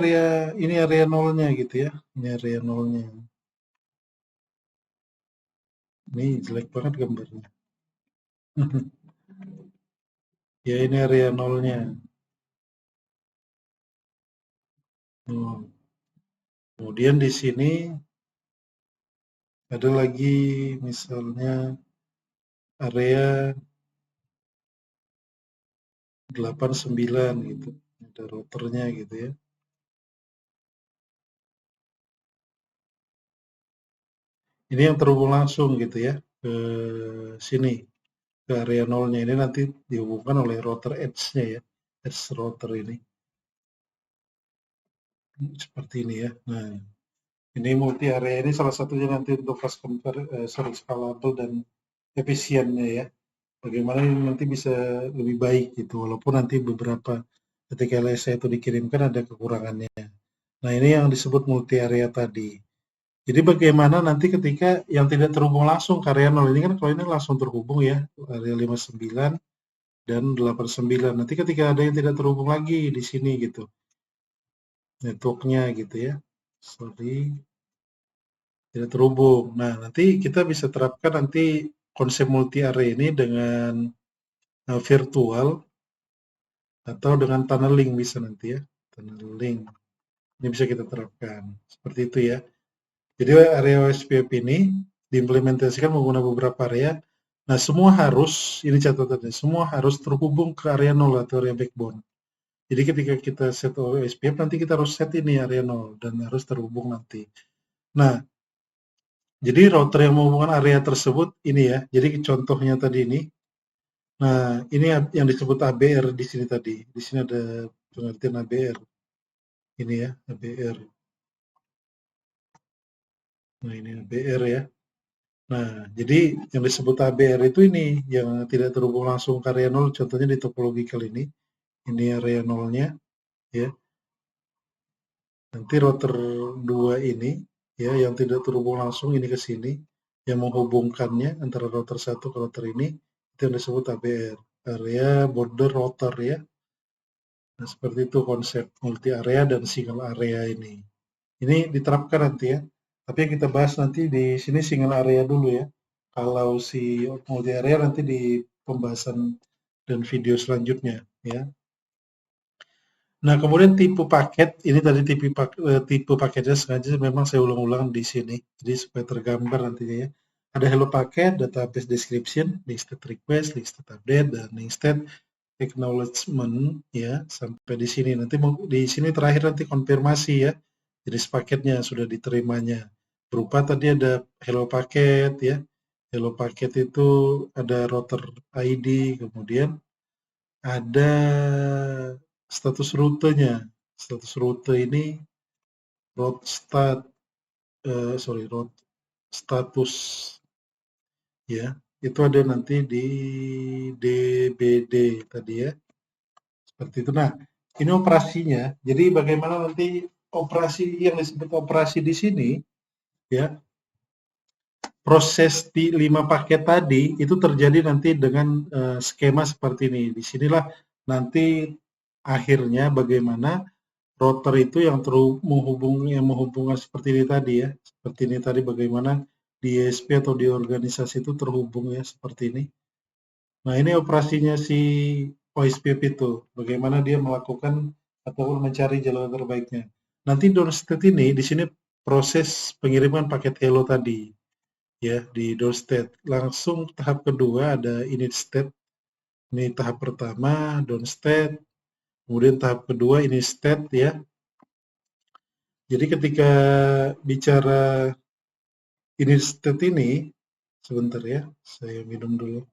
ini area nolnya gitu ya. Ini area nolnya. Ini jelek banget gambarnya. Ya, ini area nolnya. Kemudian di sini ada lagi misalnya area 89 gitu. Ada routernya gitu ya. Ini yang terhubung langsung gitu ya ke sini, ke area nolnya. Ini nanti dihubungkan oleh router edge-nya ya, edge router ini. Seperti ini ya. Nah, ini multi area ini salah satunya nanti untuk fast scalable dan efisiennya ya. Bagaimana ini nanti bisa lebih baik gitu, walaupun nanti beberapa ketika LSA itu dikirimkan ada kekurangannya. Nah, ini yang disebut multi area tadi. Jadi bagaimana nanti ketika yang tidak terhubung langsung ke area 0 ini kan, kalau ini langsung terhubung ya, area 59 dan 89. Nanti ketika ada yang tidak terhubung lagi di sini gitu, networknya gitu ya, sorry, tidak terhubung. Nah, nanti kita bisa terapkan nanti konsep multi area ini dengan virtual atau dengan tunneling bisa nanti ya, tunneling. Ini bisa kita terapkan seperti itu ya. Jadi area OSPF ini diimplementasikan menggunakan beberapa area. Nah, semua harus, ini catatannya, semua harus terhubung ke area 0 atau area backbone. Jadi ketika kita set OSPF, nanti kita harus set ini area 0 dan harus terhubung nanti. Nah, jadi router yang menghubungkan area tersebut ini ya. Jadi contohnya tadi ini. Nah, ini yang disebut ABR di sini tadi. Di sini ada pengertian ABR. Ini ya, ABR. Nah, ini ABR ya. Nah, jadi yang disebut ABR itu ini yang tidak terhubung langsung ke area 0, contohnya di topological ini. Ini area 0-nya ya. Nanti router 2 ini ya yang tidak terhubung langsung ini ke sini, yang menghubungkannya antara router 1 ke router ini itu yang disebut ABR, area border router ya. Nah, seperti itu konsep multi area dan single area ini. Ini diterapkan nanti ya. Tapi yang kita bahas nanti di sini single area dulu ya. Kalau si multi area nanti di pembahasan dan video selanjutnya ya. Nah, kemudian tipe paket, ini tadi tipe paketnya sengaja memang saya ulang-ulang di sini, jadi supaya tergambar nantinya ya. Ada hello paket, database description, link state request, link state update, dan link state acknowledgement ya, sampai di sini. Nanti di sini terakhir nanti konfirmasi ya, jenis paketnya sudah diterimanya. Berupa tadi ada hello paket ya, hello paket itu ada router ID, kemudian ada status rutenya. Status rute ini route stat, route status ya. Itu ada nanti di DBD tadi ya. Seperti itu. Nah, ini operasinya. Jadi bagaimana nanti operasi yang disebut operasi di sini ya. Proses di 5 paket tadi itu terjadi nanti dengan skema seperti ini. Di sinilah nanti akhirnya bagaimana router itu yang menghubungkan seperti ini tadi ya. Seperti ini tadi bagaimana di ISP atau di organisasi itu terhubung ya seperti ini. Nah, ini operasinya si OSPF itu, bagaimana dia melakukan ataupun mencari jalan terbaiknya. Nanti doorstep ini di sini proses pengiriman paket hello tadi ya di doorstep. Langsung tahap kedua ada init step. Ini tahap pertama doorstep, kemudian tahap kedua init step ya. Jadi ketika bicara init step ini, sebentar ya, saya minum dulu.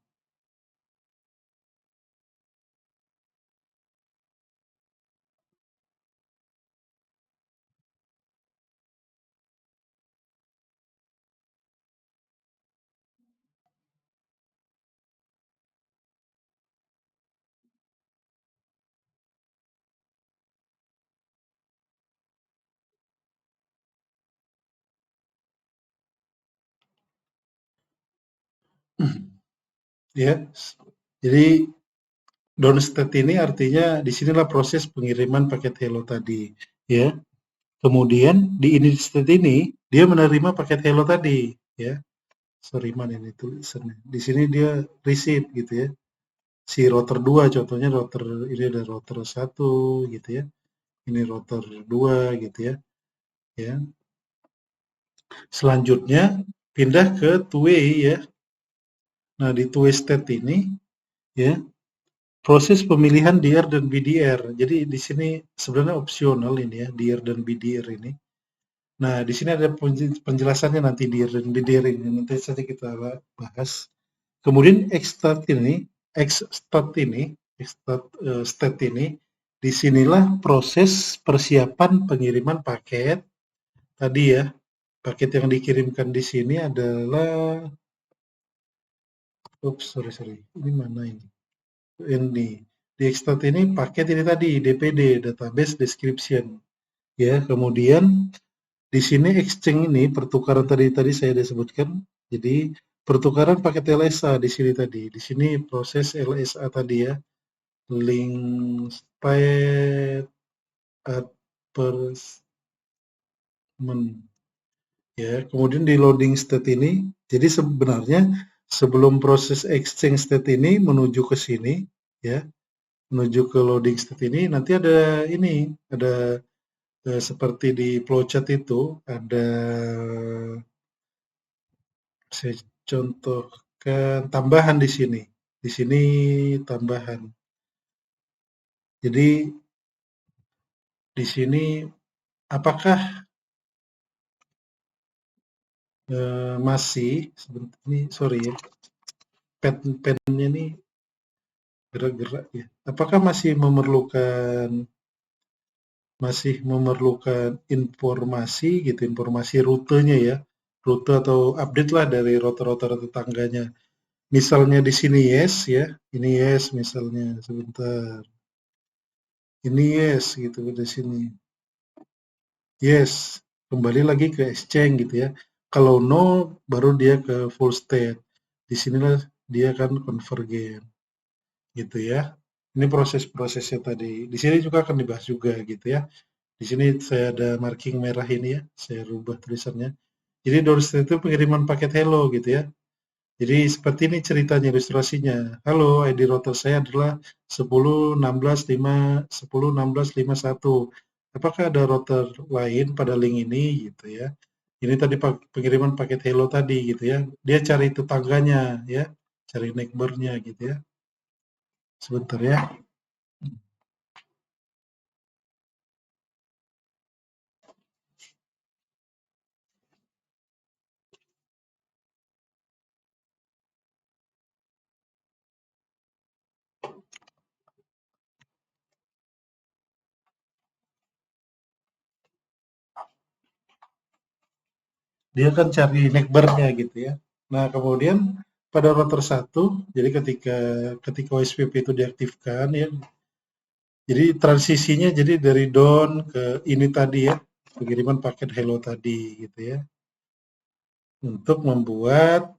Ya, jadi downstep ini artinya di sinilah proses pengiriman paket hello tadi, ya. Kemudian di init state ini dia menerima paket hello tadi, ya. Sorry mana ini tulisannya. Di sini dia receive gitu ya. Si router 2 contohnya router ini ada router 1 gitu ya. Ini router 2 gitu ya. Ya. Selanjutnya pindah ke two-way ya. Nah, di two-way state ini ya proses pemilihan DR dan BDR. Jadi di sini sebenarnya opsional ini ya, DR dan BDR ini. Nah, di sini ada penjelasannya nanti DR dan BDR ini. Nanti saja kita bahas. Kemudian extract state ini, disinilah proses persiapan pengiriman paket tadi ya. Paket yang dikirimkan di sini adalah, sorry, ini mana ini? Ini di extract ini paket ini tadi DPD, database description ya. Kemudian di sini exchange ini pertukaran tadi saya sudah sebutkan. Jadi pertukaran paket LSA di sini tadi. Di sini proses LSA tadi ya. Link state advertisement ya. Kemudian di loading state ini. Jadi sebenarnya sebelum proses exchange state ini menuju ke sini ya. Menuju ke loading state ini nanti ada ini, ada seperti di flowchart itu ada, saya contohkan tambahan di sini. Di sini tambahan. Jadi di sini apakah masih sebentar ini sorry ya. Pennya ini gerak-gerak ya. Apakah masih memerlukan informasi gitu, informasi rutenya ya. Rute atau update lah dari router-router tetangganya. Misalnya di sini yes ya, ini yes misalnya sebentar. Ini yes gitu di sini. Yes, kembali lagi ke exchange gitu ya. Kalau no baru dia ke full state. Di sinilah dia akan convergen gitu ya. Ini proses-prosesnya tadi. Di sini juga akan dibahas juga gitu ya. Di sini saya ada marking merah ini ya, saya rubah tulisannya. Jadi doorstep itu pengiriman paket hello gitu ya. Jadi seperti ini ceritanya, ilustrasinya. Halo, ID router saya adalah 10.16.5 10.16.51. Apakah ada router lain pada link ini gitu ya. Ini tadi pengiriman paket hello tadi gitu ya. Dia cari tetangganya ya, cari neighbor-nya gitu ya. Sebentar ya. Dia kan cari neighbor-nya gitu ya. Nah, kemudian pada router 1, jadi ketika OSPF itu diaktifkan ya, jadi transisinya jadi dari down ke ini tadi ya, pengiriman paket hello tadi gitu ya. Untuk membuat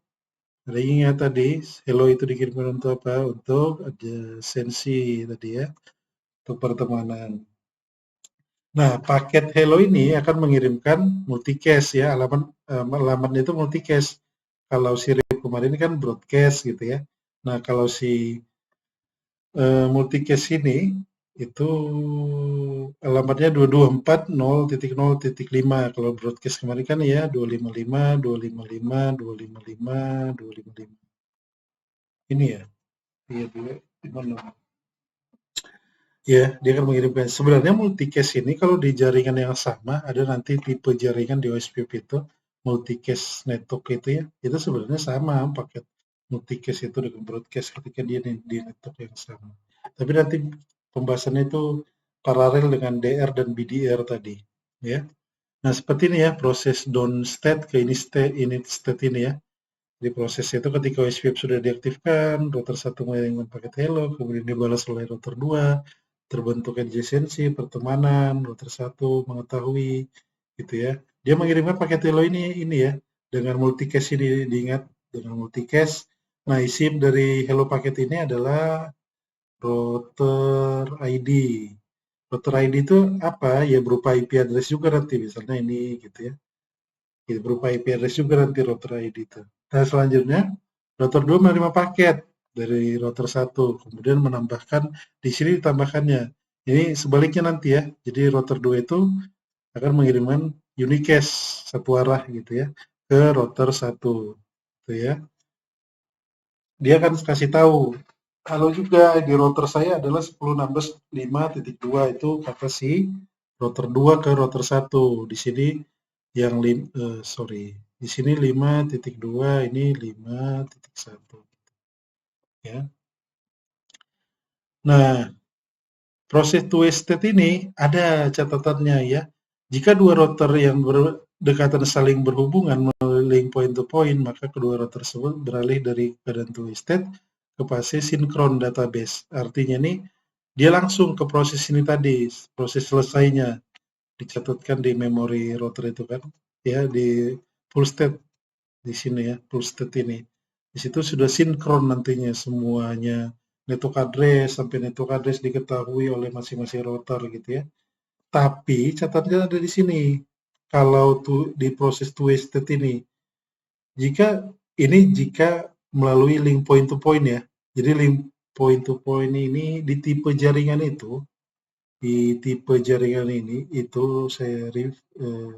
ringnya tadi, hello itu dikirimkan untuk apa? Untuk adjacency tadi ya, untuk pertemanan. Nah, paket hello ini akan mengirimkan multicast ya, alamatnya itu multicast. Kalau si RIP kemarin kan broadcast gitu ya. Nah, kalau si multicast ini itu alamatnya 224.0.0.5. Kalau broadcast kemarin kan ya 255, 255, 255, 255. Ini ya. Iya, di mana? Ya, dia akan mengirimkan. Sebenarnya multicast ini kalau di jaringan yang sama, ada nanti tipe jaringan di OSPF itu, multicast network itu ya, itu sebenarnya sama paket multicast itu dengan broadcast ketika dia di network yang sama. Tapi nanti pembahasannya itu paralel dengan DR dan BDR tadi, ya. Nah, seperti ini ya proses down state ke init state ini ya. Di proses itu ketika OSPF sudah diaktifkan, router 1 mengirimkan paket hello, kemudian dibalas oleh router 2, terbentuk adjacency, pertemanan, router 1 mengetahui, gitu ya. Dia mengirimkan paket hello ini ya, dengan multicast ini diingat, dengan multicast. Nah, isi dari hello paket ini adalah router ID. Router ID itu apa? Ya berupa IP address juga nanti, misalnya ini gitu ya. Gitu, berupa IP address juga nanti router ID itu. Nah, selanjutnya router 2 menerima paket dari router 1, kemudian menambahkan, di sini ditambahkannya. Ini sebaliknya nanti ya. Jadi router 2 itu akan mengirimkan unicast satu arah gitu ya ke router 1. Gitu ya. Dia akan kasih tahu kalau juga di router saya adalah 10.16.5.2 itu kata si router 2 ke router 1. Di sini yang di sini 5.2, ini 5.1 ya. Nah, proses two-way state ini ada catatannya ya. Jika dua router yang berdekatan saling berhubungan melalui link point to point, maka kedua router tersebut beralih dari keadaan two-way state ke fase sinkron database. Artinya nih dia langsung ke proses ini tadi, proses selesainya dicatatkan di memori router itu kan, ya di full state di sini ya, full state ini. Di situ sudah sinkron nantinya semuanya, network address sampai network address diketahui oleh masing-masing router gitu ya. Tapi catatannya ada di sini. Kalau di proses two-way state ini, jika melalui link point to point ya. Jadi link point to point ini di tipe jaringan itu, itu saya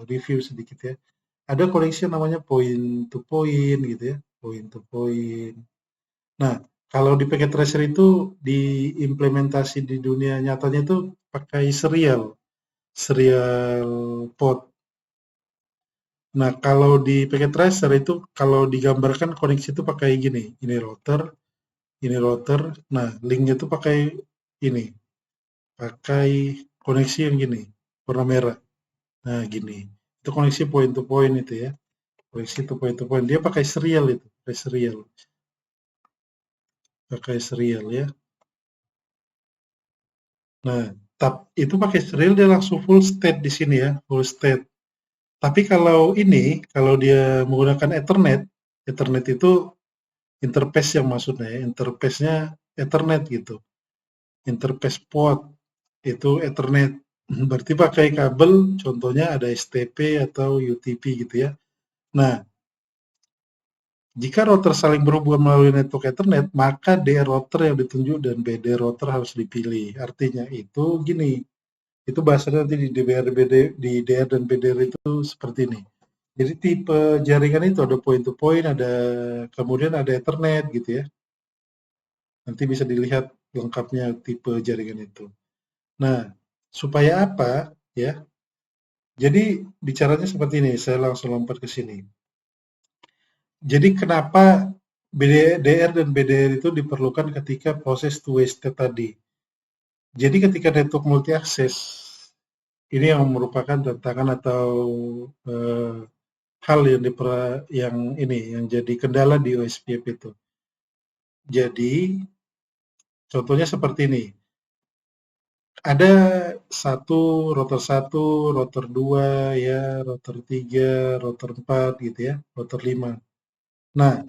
review sedikit ya. Ada koneksi yang namanya point to point gitu ya, point to point. Nah, kalau di packet tracer itu diimplementasi di dunia nyatanya itu pakai serial port. Nah, kalau di packet tracer itu kalau digambarkan koneksi itu pakai gini, ini router, ini router. Nah, linknya itu pakai ini, pakai koneksi yang gini, warna merah. Nah, gini. Itu koneksi point to point itu ya. Koneksi itu point to point. Dia pakai serial itu, pakai serial. Pakai serial ya. Nah, itu pakai serial dia langsung full state di sini ya, full state. Tapi kalau dia menggunakan Ethernet, Ethernet itu interface yang maksudnya ya, interface-nya Ethernet gitu. Interface port itu Ethernet. Berarti pakai kabel, contohnya ada STP atau UTP gitu ya. Nah, Jika router saling berhubungan melalui network Ethernet, maka DR router yang ditunjuk dan BD router harus dipilih. Artinya itu gini, itu bahasanya nanti di DR dan BDR itu seperti ini. Jadi tipe jaringan itu ada point to point, kemudian ada Ethernet gitu ya. Nanti bisa dilihat lengkapnya tipe jaringan itu. Nah, supaya apa ya? Jadi bicaranya seperti ini, saya langsung lompat ke sini. Jadi kenapa DR dan BDR itu diperlukan ketika proses two-way state tadi. Jadi ketika network multi akses, ini yang merupakan tantangan atau hal yang jadi kendala di OSPF itu. Jadi contohnya seperti ini. Ada router 2 ya, router 3, router 4 gitu ya, router 5. Nah,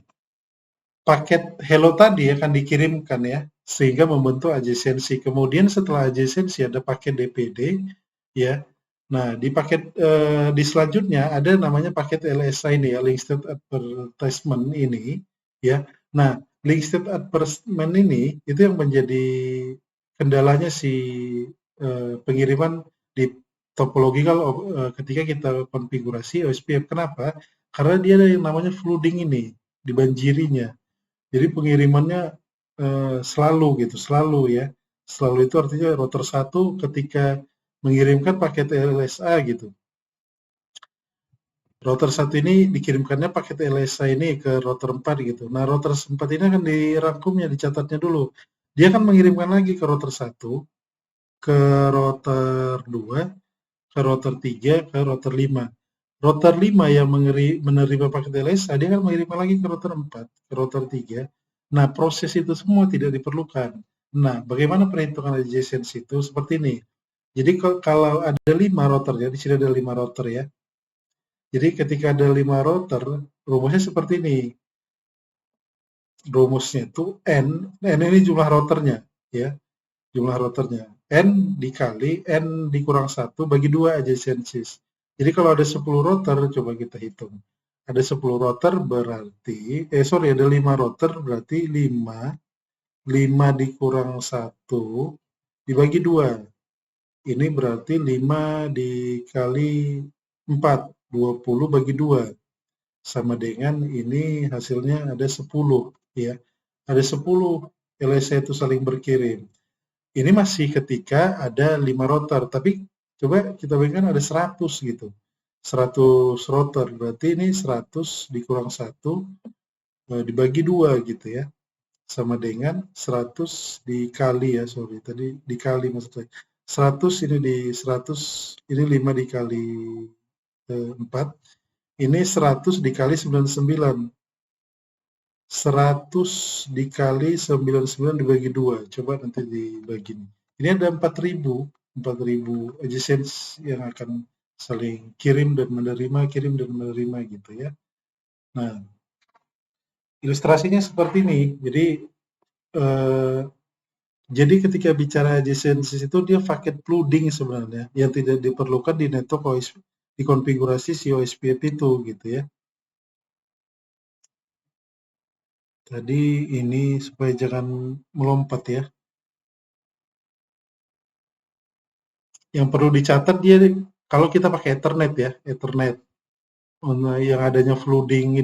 paket hello tadi akan dikirimkan ya, sehingga membentuk adjacency. Kemudian setelah adjacency ada paket DPD ya. Nah, di selanjutnya ada namanya paket LSI ini ya, link state advertisement ini ya. Nah, link state advertisement ini itu yang menjadi kendalanya si pengiriman di topological ketika kita konfigurasi OSPF. Kenapa? Karena dia ada yang namanya flooding ini, dibanjirinya. Jadi pengirimannya selalu ya. Selalu itu artinya router 1 ketika mengirimkan paket LSA gitu. Router 1 ini dikirimkannya paket LSA ini ke router 4 gitu. Nah, router 4 ini akan dirangkumnya, dicatatnya dulu. Dia akan mengirimkan lagi ke router 1, ke router 2, ke router 3, ke router 5. Router 5 yang menerima paket LSA, dia akan mengirimkan lagi ke router 4, ke router 3. Nah, proses itu semua tidak diperlukan. Nah, bagaimana perhitungan adjacency itu? Seperti ini. Jadi kalau ada 5 router ya, di sini ada 5 router ya. Jadi ketika ada 5 router, rumusnya seperti ini. Rumusnya itu N ini jumlah routernya ya. Jumlah routernya. N dikali N dikurang 1 bagi 2 adjacencies. Jadi kalau ada 10 router, coba kita hitung. Ada 10 router berarti, ada 5 router berarti 5 dikurang 1 dibagi 2. Ini berarti 5 dikali 4, 20 bagi 2. Sama dengan ini hasilnya ada 10 ya. Ada 10 LSA itu saling berkirim. Ini masih ketika ada 5 router, tapi coba kita bayangkan ada 100 gitu. 100 router, berarti ini 100 dikurang 1 dibagi 2 gitu ya. Sama dengan 100 dikali ya, tadi dikali maksudnya. 100 ini di 100, ini 5 dikali 4, ini 100 dikali 99. 100 dikali 99 dibagi 2. Coba nanti dibagi. Ini ada 4.000 adjacency yang akan saling kirim dan menerima gitu ya. Nah, ilustrasinya seperti ini. Jadi ketika bicara adjacency itu dia paket flooding sebenarnya yang tidak diperlukan di network OSP, di konfigurasi si OSPF itu gitu ya. Tadi ini supaya jangan melompat ya. Yang perlu dicatat dia kalau kita pakai Ethernet ya, Ethernet yang adanya flooding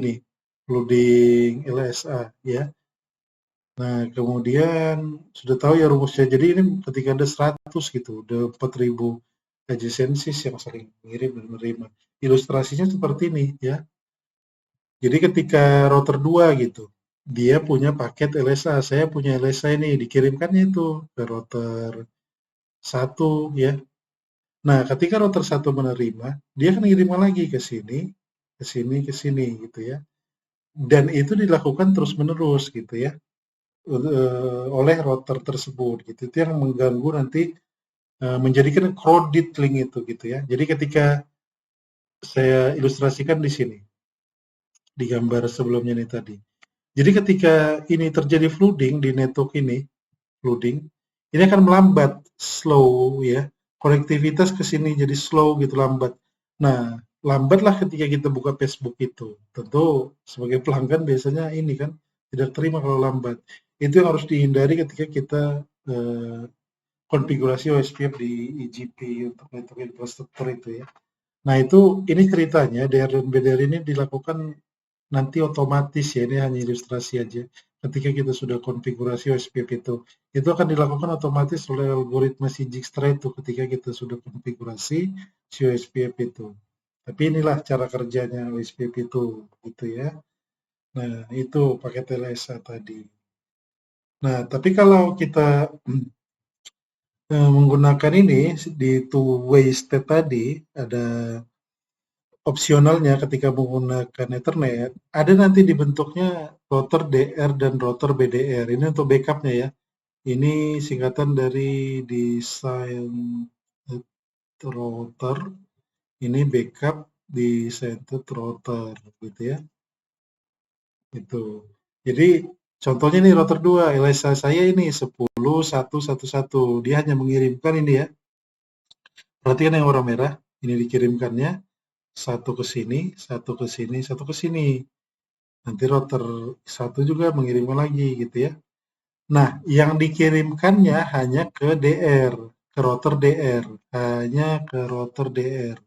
LSA ya. Nah, kemudian sudah tahu ya rumusnya. Jadi ini ketika ada 100 gitu, ada 4.000 adjacencies yang saling mengirim dan menerima. Ilustrasinya seperti ini ya. Jadi ketika router 2 gitu, dia punya paket LSA, saya punya LSA ini, dikirimkannya itu ke router 1 ya. Nah, ketika router 1 menerima, dia akan mengirimkan lagi ke sini gitu ya. Dan itu dilakukan terus-menerus gitu ya, oleh router tersebut gitu. Itu yang mengganggu nanti, menjadikan crowded link itu gitu ya. Jadi ketika saya ilustrasikan di sini, di gambar sebelumnya ini tadi. Jadi ketika ini terjadi flooding di network ini, ini akan melambat, slow ya. Konektivitas ke sini jadi slow gitu, lambat. Nah, lambatlah ketika kita buka Facebook itu. Tentu sebagai pelanggan biasanya ini kan tidak terima kalau lambat. Itu yang harus dihindari ketika kita konfigurasi OSPF di EGP untuk network infrastruktur itu ya. Nah itu ini ceritanya DR dan BDR ini dilakukan nanti otomatis ya, ini hanya ilustrasi aja. Ketika kita sudah konfigurasi OSPF itu akan dilakukan otomatis oleh algoritma si Dijkstra itu ketika kita sudah konfigurasi si OSPF itu. Tapi inilah cara kerjanya OSPF itu, gitu ya. Nah itu paket LSA tadi. Nah tapi kalau kita menggunakan ini di two-way state tadi, ada opsionalnya ketika menggunakan Ethernet, ada nanti dibentuknya router DR dan router BDR. Ini untuk backupnya ya. Ini singkatan dari design router, ini backup designated router, gitu ya. Itu. Jadi contohnya nih router 2, LSA saya ini 10.1.1.1. Dia hanya mengirimkan ini ya. Perhatikan yang warna merah, ini dikirimkannya satu ke sini, satu ke sini, satu ke sini. Nanti router satu juga mengirimkan lagi gitu ya. Nah, yang dikirimkannya hanya ke DR, ke router DR, hanya ke router DR,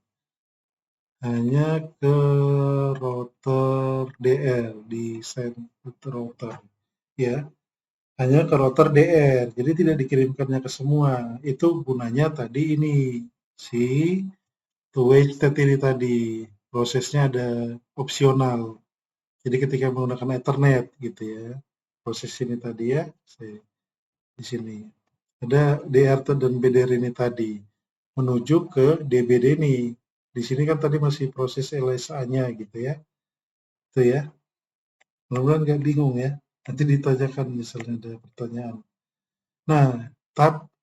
hanya ke router DR di send router, ya, hanya ke router DR. Jadi tidak dikirimkannya ke semua. Itu gunanya tadi ini si two-way state ini tadi. Prosesnya ada opsional. Jadi ketika menggunakan Ethernet gitu ya, proses ini tadi ya, di sini ada DR dan BDR ini tadi menuju ke DBD ini. Di sini kan tadi masih proses LSA-nya gitu ya, itu ya. Mudah-mudahan nggak bingung ya. Nanti ditanyakan misalnya ada pertanyaan. Nah,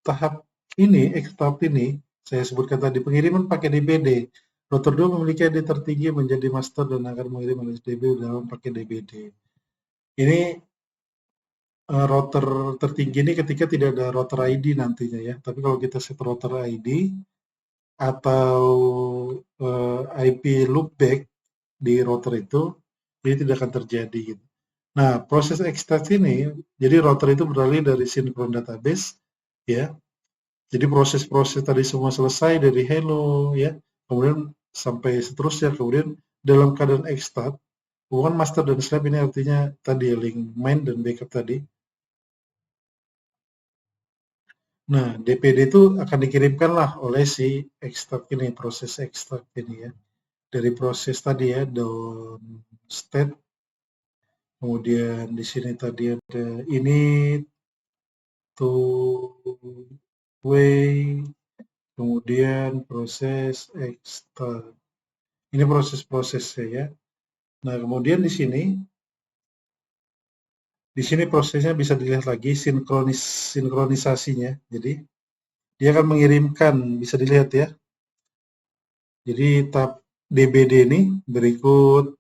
tahap ini, tahap ini saya sebutkan tadi pengiriman pakai DBD. Router 2 memiliki ID tertinggi menjadi master dan akan mengirim LSDB dalam pakai DBD. Ini router tertinggi ini ketika tidak ada router ID nantinya ya. Tapi kalau kita set router ID atau IP loopback di router itu, ini tidak akan terjadi gitu. Nah, proses ekstrak ini, jadi router itu beralih dari sinkron database ya. Jadi proses-proses tadi semua selesai dari hello ya, kemudian sampai seterusnya, kemudian dalam keadaan ekstrak, bukan master dan slave ini artinya tadi link main dan backup tadi. Nah, DPD itu akan dikirimkanlah oleh si ekstrak ini, proses ekstrak ini ya. Dari proses tadi ya, down state, kemudian di sini tadi ada init, to way, kemudian proses ekstrak. Ini proses-prosesnya ya. Nah, kemudian di sini prosesnya bisa dilihat lagi sinkronisasinya. Jadi dia akan mengirimkan, bisa dilihat ya. Jadi tahap DBD ini berikut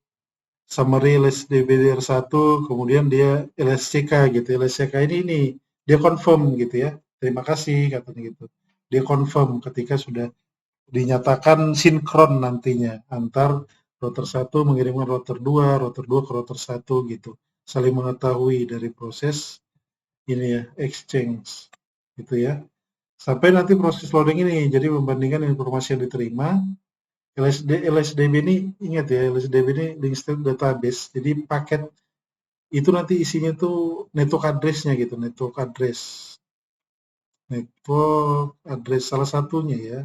summary LSDBDR1, kemudian dia LSCK gitu. LSCK ini dia confirm gitu ya. Terima kasih katanya gitu. Dia confirm ketika sudah dinyatakan sinkron nantinya antar router 1 mengirimkan router 2, router 2 ke router 1 gitu. Saling mengetahui dari proses ini ya, exchange gitu ya. Sampai nanti proses loading ini, jadi membandingkan informasi yang diterima. LSDB ini, ingat ya, LSDB ini link state database, jadi paket itu nanti isinya tuh network address-nya gitu, network address salah satunya ya.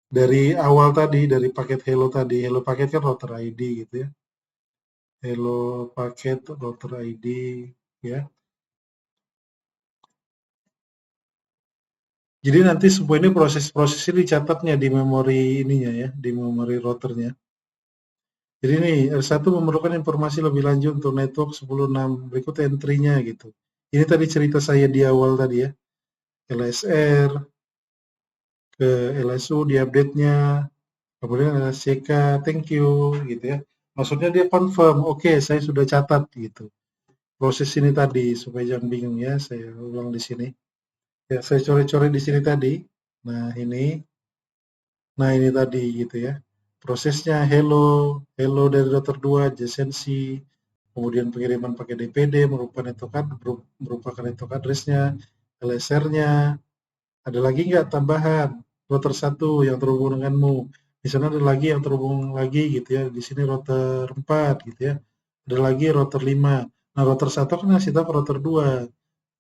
Dari awal tadi, dari paket hello tadi, hello paket kan router ID gitu ya. Hello paket router ID ya. Jadi nanti semua ini proses-proses ini dicatatnya di memori ininya ya, di memori routernya. Jadi ini R1 memerlukan informasi lebih lanjut untuk network 10.6 berikut entry-nya gitu. Ini tadi cerita saya di awal tadi ya. LSR ke LSU di update-nya, kemudian LSCK, thank you gitu ya. Maksudnya dia confirm, oke, saya sudah catat gitu. Proses ini tadi supaya jangan bingung ya, saya ulang di sini. Ya, saya coret-coret di sini tadi. Nah, ini tadi gitu ya. prosesnya hello, hello dari router 2, adjacency, kemudian pengiriman pakai DPD merupakan network address-nya, LSR-nya, ada lagi nggak tambahan router 1 yang terhubung denganmu. Di sana ada lagi yang terhubung lagi gitu ya. Di sini router 4 gitu ya. Ada lagi router 5. Nah, router 1 kan ngasih tahu ke router 2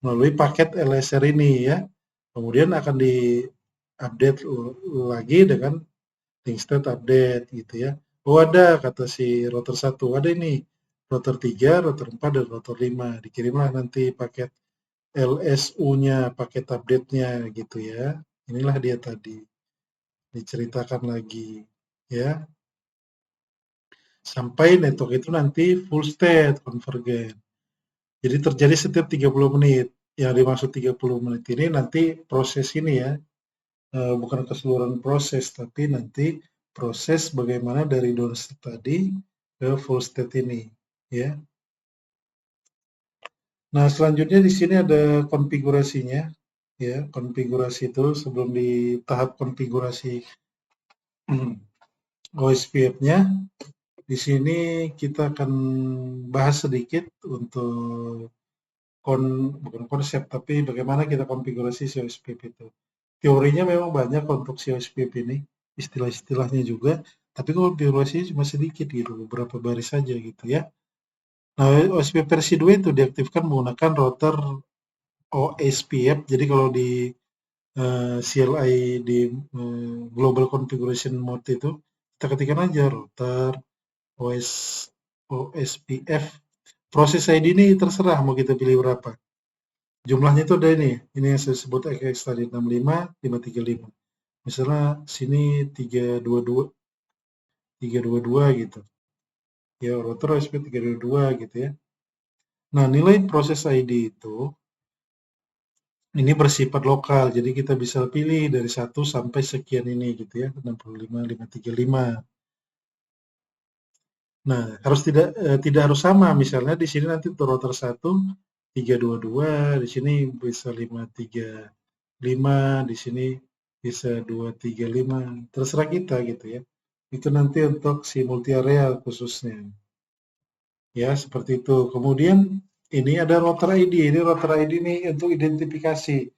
melalui paket LSR ini ya. Kemudian akan di-update lagi dengan link state update gitu ya. Oh ada kata si router 1, ada ini router 3, router 4, dan router 5. Dikirimlah nanti paket LSU-nya, paket update-nya gitu ya. Inilah dia tadi, diceritakan lagi ya. Sampai network itu nanti full state convergent. Jadi terjadi setiap 30 menit. Yang dimaksud 30 menit ini nanti proses ini ya, bukan keseluruhan proses, tapi nanti proses bagaimana dari down state tadi ke full state ini ya. Nah, selanjutnya di sini ada konfigurasinya ya. Konfigurasi itu sebelum di tahap konfigurasi OSPF-nya, di sini kita akan bahas sedikit untuk bukan konsep, tapi bagaimana kita konfigurasi si OSPF itu. Teorinya memang banyak untuk si OSPF ini, istilah-istilahnya juga, tapi konfigurasinya cuma sedikit gitu, beberapa baris saja gitu ya. Nah, OSPF versi 2 itu diaktifkan menggunakan router OSPF. Jadi kalau di CLI di Global Configuration Mode itu, kita ketikkan aja router OSPF. Proses ID ini terserah mau kita pilih berapa. Jumlahnya itu ada ini yang saya sebut XX tadi 65, 535. Misalnya sini 322 gitu. Ya, router OSPF 322 gitu ya. Nah, nilai proses ID itu ini bersifat lokal, jadi kita bisa pilih dari 1 sampai sekian ini gitu ya, 65, 535. Nah, tidak harus sama, misalnya di sini nanti untuk router 1 322, di sini bisa 535, di sini bisa 235, terserah kita gitu ya. Itu nanti untuk si multi area khususnya. Ya, seperti itu. Kemudian ini ada router ID. Ini router ID ini untuk identifikasi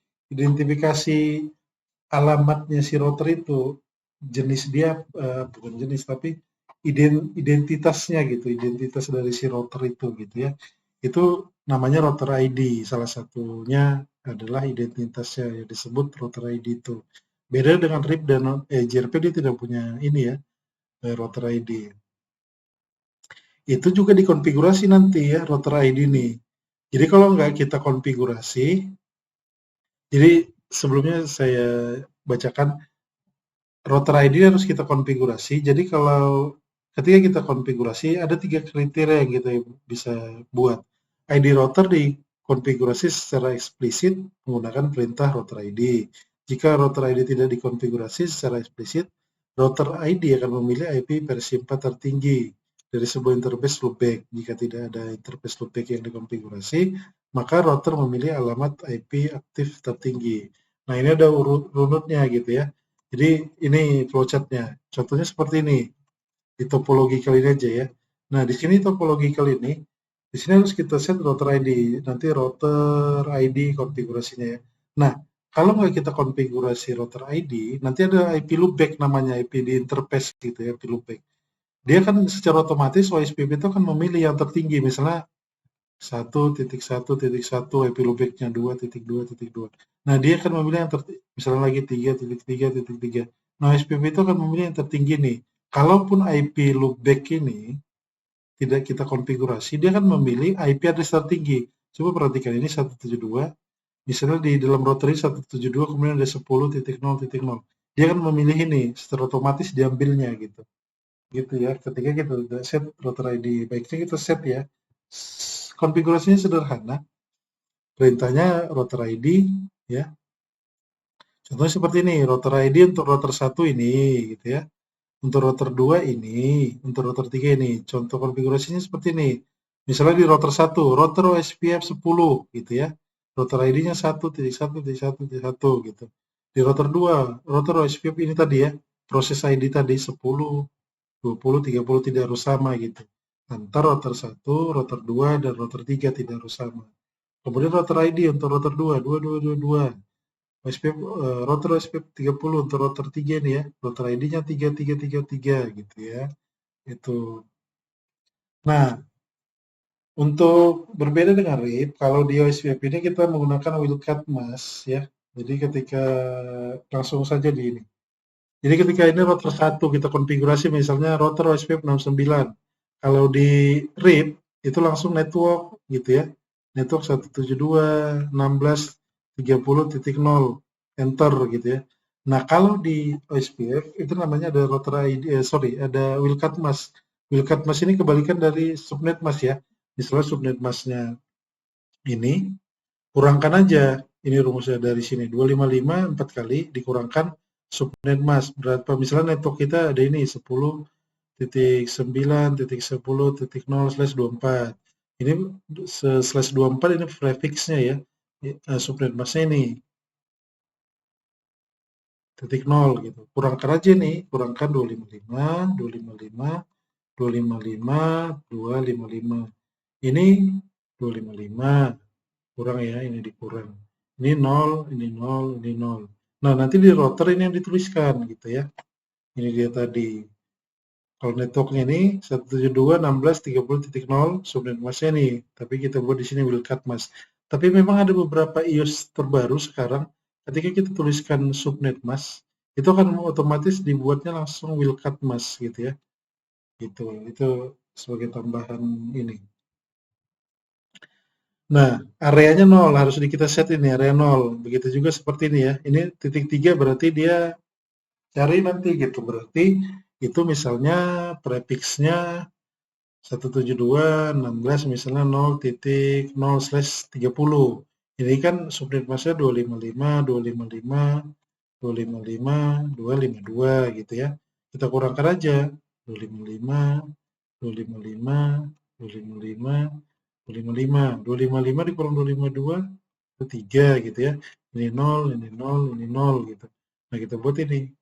alamatnya si router itu, jenis dia bukan jenis tapi identitasnya gitu, identitas dari si router itu gitu ya. Itu namanya router ID. Salah satunya adalah identitasnya yang disebut router ID itu. Beda dengan RIP dan JRP, dia tidak punya ini ya, router ID. Itu juga dikonfigurasi nanti ya router ID ini. Jadi kalau nggak kita konfigurasi, jadi sebelumnya saya bacakan router ID harus kita konfigurasi. Jadi kalau ketika kita konfigurasi ada 3 kriteria yang kita bisa buat. ID router dikonfigurasi secara eksplisit menggunakan perintah router ID. Jika router ID tidak dikonfigurasi secara eksplisit, router ID akan memilih IP versi 4 tertinggi dari sebuah interface loopback. Jika tidak ada interface loopback yang dikonfigurasi, maka router memilih alamat IP aktif tertinggi. Nah, ini ada runutnya gitu ya. Jadi ini flowchart-nya. Contohnya seperti ini. Di topological ini aja ya. Nah, di sini topological ini, di sini harus kita set router ID. Nanti router ID konfigurasinya ya. Nah, kalau nggak kita konfigurasi router ID, nanti ada IP loopback namanya, IP di interface gitu ya, IP loopback. Dia kan secara otomatis OSPF itu akan memilih yang tertinggi, misalnya 1.1.1 IP loopback-nya 2.2.2. Nah, dia akan memilih yang misalnya lagi 3.3.3. Nah, SPP itu akan memilih yang tertinggi nih. Kalaupun IP loopback ini tidak kita konfigurasi, dia akan memilih IP address tertinggi. Coba perhatikan ini 172. Misalnya di dalam router ini 172, kemudian ada 10.0.0. Dia akan memilih ini, secara otomatis diambilnya gitu. Gitu ya, ketika kita udah set router ID. Baiknya kita set ya. Konfigurasinya sederhana. Perintahnya router ID ya. Contohnya seperti ini, router ID untuk router 1 ini gitu ya. Untuk router 2 ini, untuk router 3 ini. Contoh konfigurasinya seperti ini. Misalnya di router 1, router OSPF 10 gitu ya. Router ID-nya 1.1.1.1 gitu. Di router 2, router OSPF ini tadi ya, proses ID tadi 10 20, 30 tidak harus sama gitu. Antar router 1, router 2, dan router 3 tidak harus sama. Kemudian router ID untuk router 2, 2222. OSPF, router OSPF 30 untuk router 3 nih ya. Router ID-nya 3333 gitu ya. Itu. Nah, untuk berbeda dengan RIP, kalau di OSPF ini kita menggunakan wildcard mask ya. Jadi ketika langsung saja di ini. Jadi ketika ini router 1 kita konfigurasi misalnya router OSPF 69. Kalau di RIP itu langsung network gitu ya. Network 172.16.30.0 enter gitu ya. Nah, kalau di OSPF itu namanya ada router ID, ada wildcard mask. Wildcard mask ini kebalikan dari subnet mask ya. Misalnya subnet masknya ini kurangkan aja, ini rumusnya dari sini, 255 4 kali dikurangkan subnet mask, berapa, misalnya network kita ada ini 10.9.10.0/24, ini /24 ini prefixnya ya, subnet masknya ini, titik nol gitu, kurangkan aja nih, kurangkan 255, 255, 255, 255, ini 255, kurang ya, ini dikurang. Ini 0, ini 0, ini 0. Nah, nanti di router ini yang dituliskan gitu ya. Ini dia tadi. Kalau networknya ini 172.16.30.0 subnet masknya nih. Tapi kita buat di sini wildcard mask. Tapi memang ada beberapa iOS terbaru sekarang, ketika kita tuliskan subnet mask, itu akan otomatis dibuatnya langsung wildcard mask gitu ya. Gitu. Itu sebagai tambahan ini. Nah, areanya 0, harus kita set ini, area 0. Begitu juga seperti ini ya. Ini titik 3 berarti dia cari nanti gitu. Berarti itu misalnya prefixnya 172.16 misalnya 0.0/30. Ini kan subnet masknya 255, 255, 255, 252 gitu ya. Kita kurangkan aja 255, 255, 255, 255, 255 dikurang 252, 3 gitu ya. Ini 0, ini 0, ini 0 gitu. Nah, kita buat ini.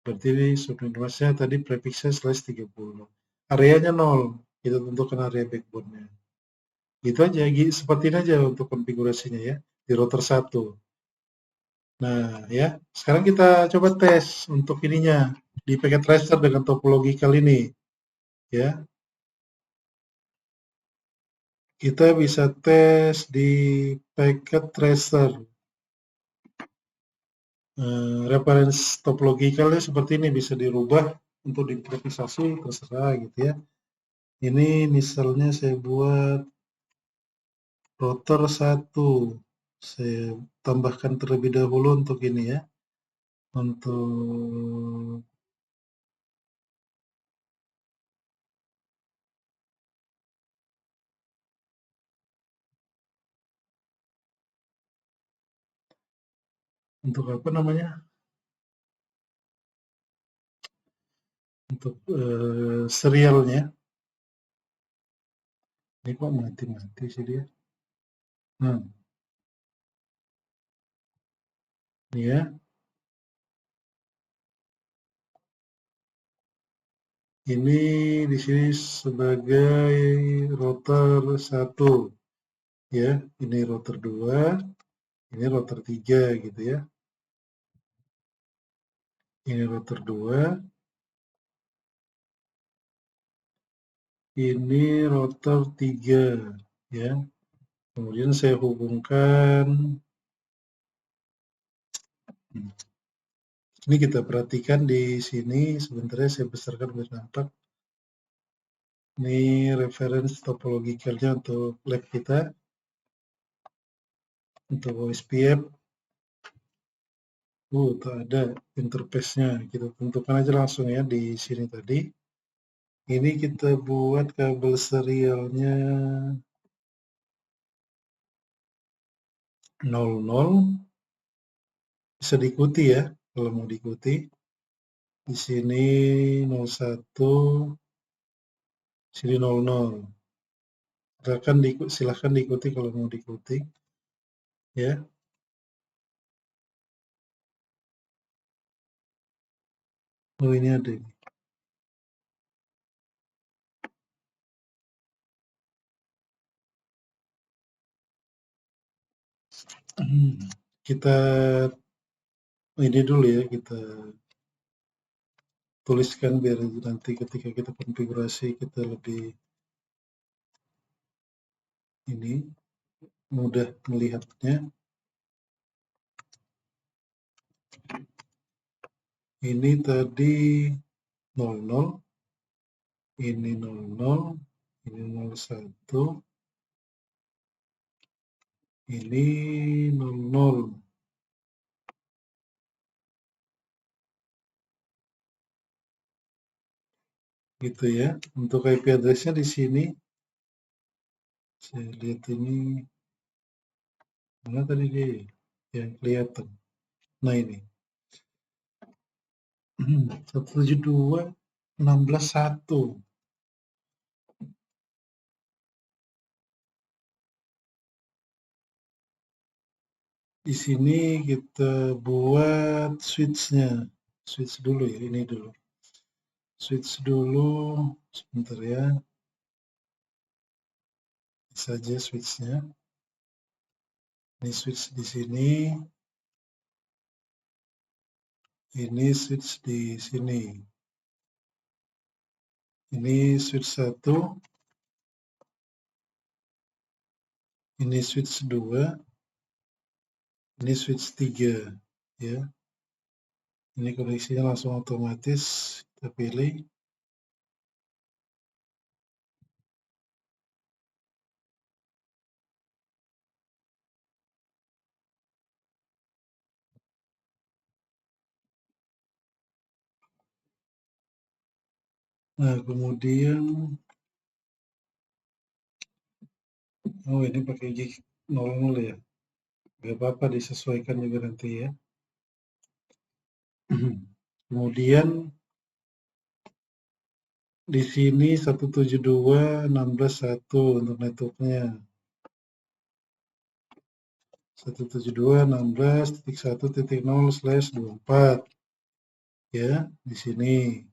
Berarti ini subnet masknya tadi prefixnya /30. Areanya 0. Kita tentukan area backbone-nya. Itu aja, seperti ini aja untuk konfigurasinya ya, di router 1. Nah, ya. Sekarang kita coba tes untuk ininya di packet tracer dengan topologi kali ini, ya. Kita bisa tes di packet tracer. Reference topologikalnya seperti ini, bisa dirubah untuk diimprovisasi, terserah gitu ya. Ini misalnya saya buat router 1. Saya tambahkan terlebih dahulu untuk ini ya. Untuk apa namanya? Untuk serialnya. Ini kok mati-mati sih dia. Nah, ini ya. Ini di sini sebagai router 1 ya. Ini router 2, ini router 3 gitu ya. Ini router 2, ini router 3 ya. Kemudian saya hubungkan, ini kita perhatikan di sini, sebentar ya saya besarkan biar nampak. Ini reference topologikalnya untuk lab kita, untuk OSPF. Tak ada interface-nya, kita tentukan aja langsung ya di sini tadi. Ini kita buat kabel serialnya 00, bisa diikuti ya kalau mau diikuti. Di sini 01, sini 00. Silahkan diikuti kalau mau diikuti ya. Oh, ini ada. Kita ini dulu ya, kita tuliskan biar nanti ketika kita konfigurasi kita lebih ini mudah melihatnya. Ini tadi 00, ini 00, ini 01, ini 00. Gitu ya. Untuk IP address-nya di sini saya lihat ini mana tadi dia yang kelihatan. Nah ini 172.16.1. Di sini kita buat switch-nya. Switch dulu ya, ini dulu. Switch dulu, sebentar ya. Ini saja switch-nya. Ini switch di sini. Ini switch di sini. Ini switch 1. Ini switch 2. Ini switch 3 ya. Ini koneksinya langsung otomatis kita pilih. Nah, kemudian ini pakai gig 00 ya. Gak apa-apa disesuaikan juga nanti ya. Kemudian di sini 172.16.1 untuk networknya. 172.16.1.0/24 ya di sini.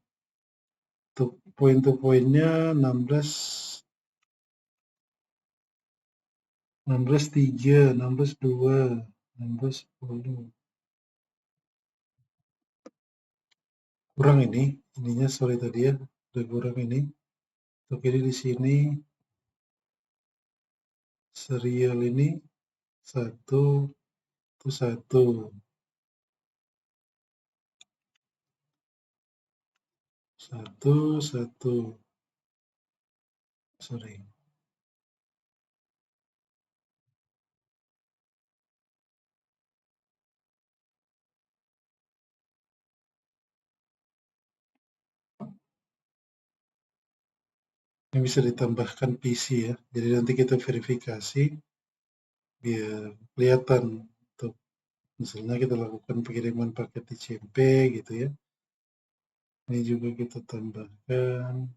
Untuk poin-poinnya 16.3, 16.2, 16.10. Kurang ininya sorry tadi ya, udah kurang ini. Untuk ini di sini serial ini 1 sorry. Ini bisa ditambahkan PC ya. Jadi nanti kita verifikasi biar kelihatan untuk misalnya kita lakukan pengiriman paket ICMP gitu ya. Ini juga kita tambahkan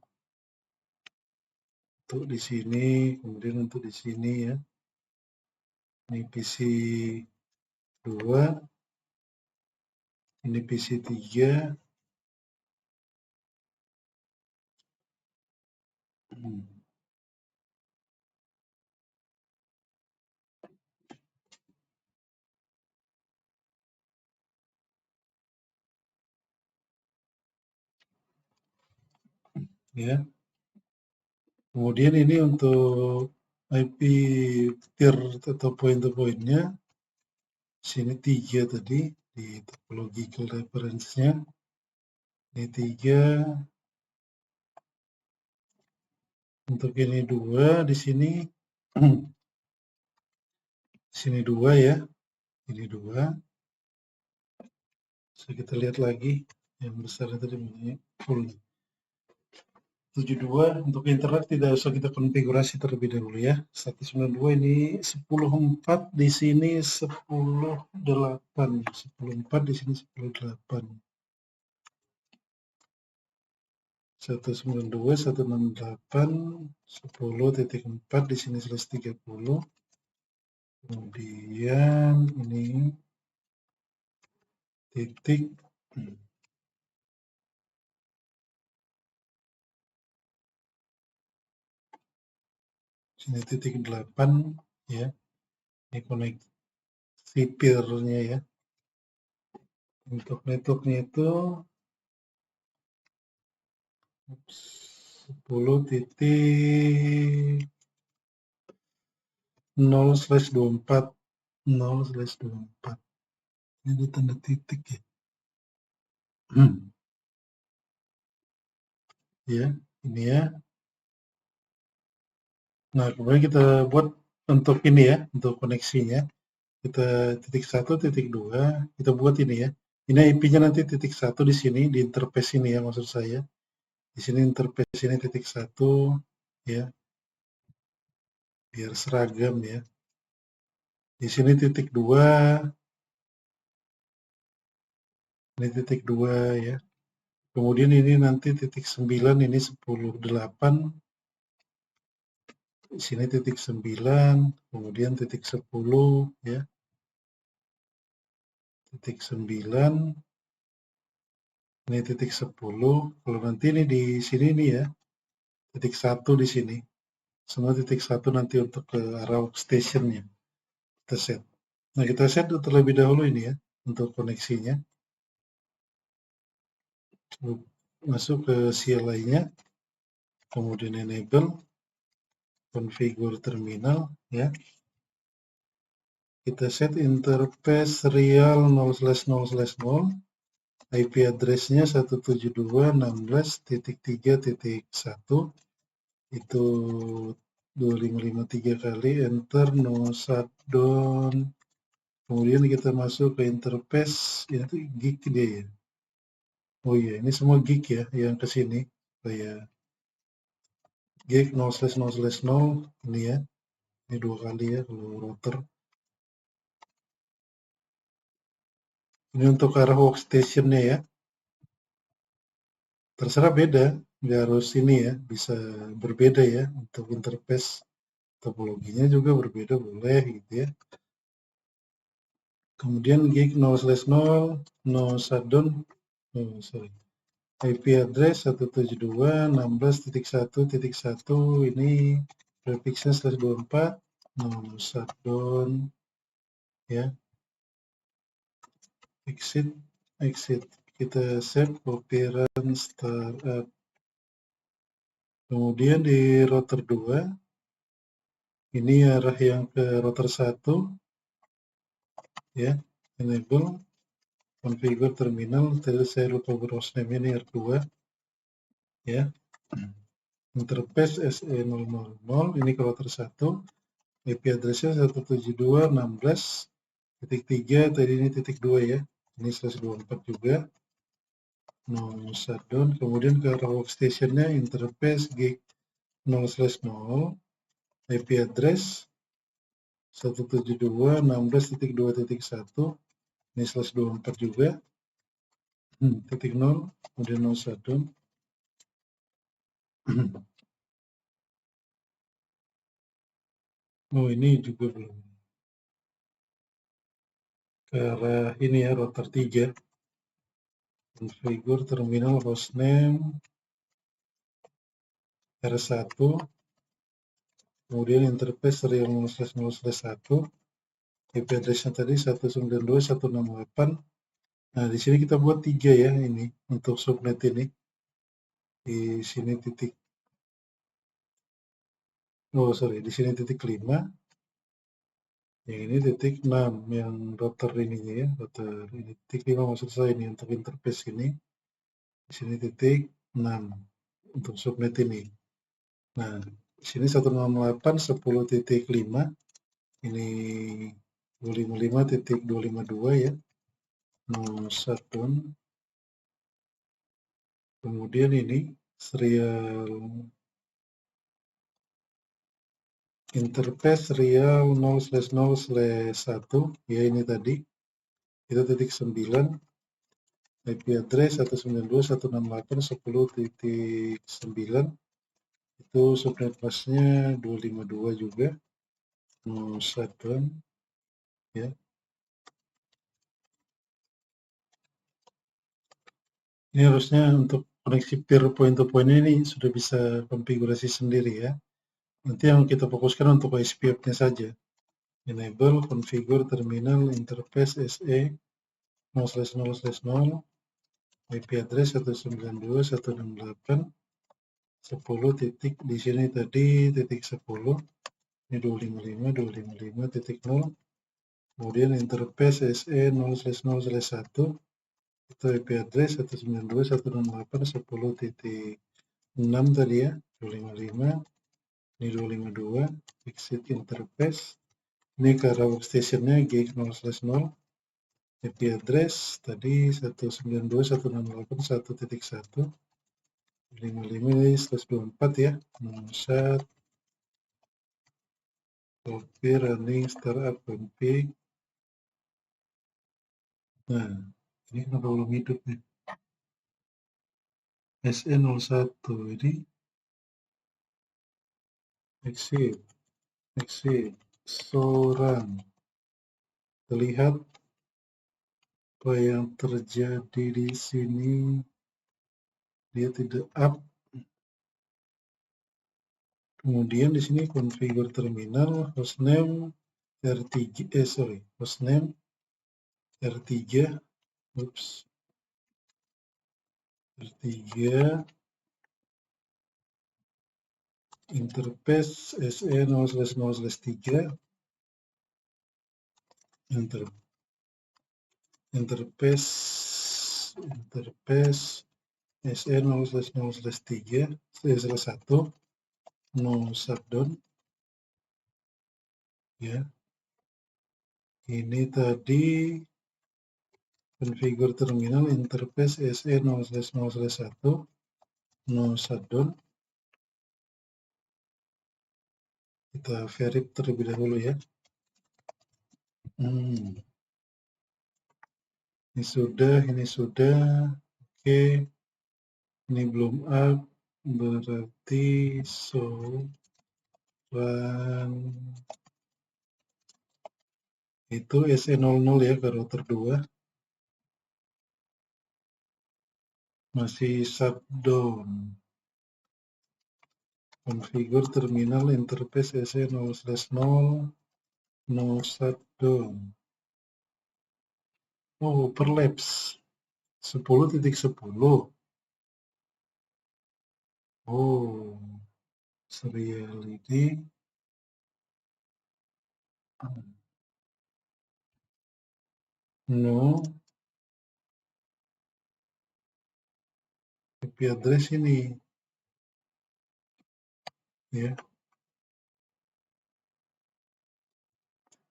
untuk di sini, kemudian untuk di sini ya. Ini PC 2, ini PC 3. Ya. Kemudian ini untuk IP tier atau point-to-point-nya sini 3 tadi di topological reference-nya. Ini 3. Untuk ini 2 di sini. Sini 2 ya. Ini 2. So, kita lihat lagi yang besar tadi full. 72 untuk internet tidak usah kita konfigurasi terlebih dahulu ya. 192 ini 10.4 di sini 10.8. 10.4 di sini 10.8. 192, 168, 10.4 di sini 130. Kemudian ini titik sini titik 8 ya. Ini connect sipirnya ya. Untuk networknya itu 10.0/24 0/24. Ini ada tanda titik ya. Ya, ini ya. Nah, kemudian kita buat untuk ini ya, untuk koneksinya. Kita titik 1, titik 2, kita buat ini ya. Ini IP-nya nanti titik 1 di sini, di interface ini ya maksud saya. Di sini interface ini titik 1 ya, biar seragam ya. Di sini titik 2, ini titik 2 ya. Kemudian ini nanti titik 9, ini 10/8. Di sini titik 9, kemudian titik 10 ya. Titik 9, ini titik 10. Kalau nanti ini di sini nih ya, titik 1 di sini. Semua titik 1 nanti untuk ke arah workstation-nya. Kita set. Nah, kita set terlebih dahulu ini ya, untuk koneksinya. Masuk ke CLI-nya, kemudian enable, configure terminal, ya. Kita set interface real 0/0/0, IP address-nya 172.16.3.1, itu 2553 kali, enter, no shutdown. Kemudian kita masuk ke interface, itu gig dia ya. Oh iya, ini semua gig ya, yang ke sini. Kayak gig 0/0/0, ini ya. Ini 2 kali ya, kalau router. Ini untuk arah workstation-nya ya. Terserah beda, nggak harus ini ya, bisa berbeda ya. Untuk interface topologinya juga berbeda, boleh gitu ya. Kemudian gig 0/0, no shutdown, IP address 172.16.1.1, ini prefixnya /24, no shutdown, ya. Exit. Kita save, copy, run, startup. Kemudian di router 2, ini arah yang ke router 1, ya, enable, configure terminal, tadi saya lupa browse name ini R2, ya, interface SE000, ini ke router 1, IP address-nya 172.16.3, tadi ini titik 2 ya, ini /24 juga, no shutdown. Kemudian ke arah workstation-nya interface gig 0/0, IP address 172.16.2.1, ini /24 juga, titik 0, kemudian no shutdown. Oh, ini juga belum. Ke arah ini ya, router 3. Configure terminal hostname R1, kemudian interface real 0/0/1, IP address-nya tadi 192.168. Nah, di sini kita buat 3 ya, ini untuk subnet ini. Di sini titik, di sini titik 5. Yang ini titik 6, yang router ininya ya, router ini titik 5 maksud saya ini untuk interface ini. Di sini titik 6 untuk subnet ini. Nah, di sini 168.10.5, ini 255.252 ya, no shutdown. Kemudian ini serial interface real 0/0/1, ya ini tadi, itu titik 9, IP address 192.168.10.9, itu subnet masknya 252 juga, no shutdown, ya. Ini harusnya untuk koneksi peer point to point ini sudah bisa konfigurasi sendiri ya. Nanti yang kita fokuskan untuk SPF-nya saja. enable configure terminal interface SE 0/0/0 IP address 192.168.10 titik di sini tadi titik 10 ini 255.255.0 kemudian interface SE 0/0/1 itu IP address 192.168.10.6 tadi ya 255 ini 252 exit interface ini ke workstation-nya GX0/0 IP address tadi 192.168.1.1 55 ini 124 ya set copy running startup config. Nah ini kenapa belum hidup nih SE01 ini exit seorang terlihat apa yang terjadi di sini dia tidak up. Kemudian di sini configure terminal hostname R3 hostname R3 R3 interface SE 0/0/3 interface SE 0/0/3 no shutdown ya. Ini tadi configure terminal interface SE 0/0/1 no shutdown. Kita verify terlebih dahulu ya. Ini sudah. Oke. Ini belum up, berarti run itu SE00 ya ke router 2. Masih shutdown. Configure terminal interface SE 0/0 no shutdown. Oh, overlaps 10.10. Oh, serial ini no IP address ini ya.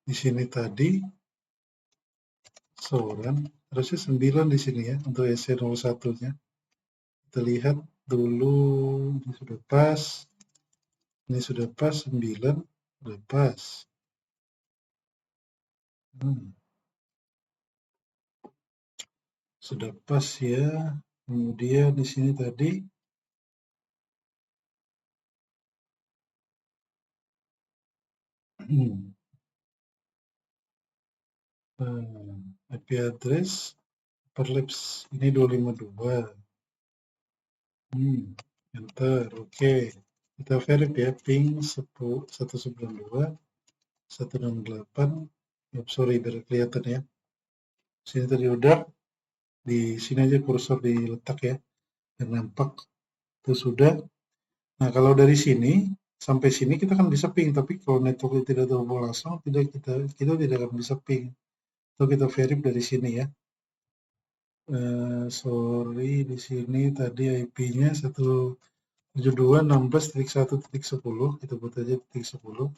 Di sini tadi seorang harusnya 9 di sini ya untuk SE01-nya. Kita lihat dulu ini sudah pas. Ini sudah pas 9, sudah pas. Sudah pas ya. Kemudian di sini tadi IP address overlaps ini 252. Enter, oke. Kita verify ya, ping 192.168. Sorry, biar kelihatan ya. Sini tadi udah, di sini aja kursor diletak ya, biar nampak. Itu sudah. Nah, kalau dari sini sampai sini kita kan bisa ping, tapi kalau networknya tidak terhubung langsung, kita tidak akan bisa ping. So kita verify dari sini ya. Sorry, di sini tadi IP-nya 172.16.1.10, kita buat aja titik 10.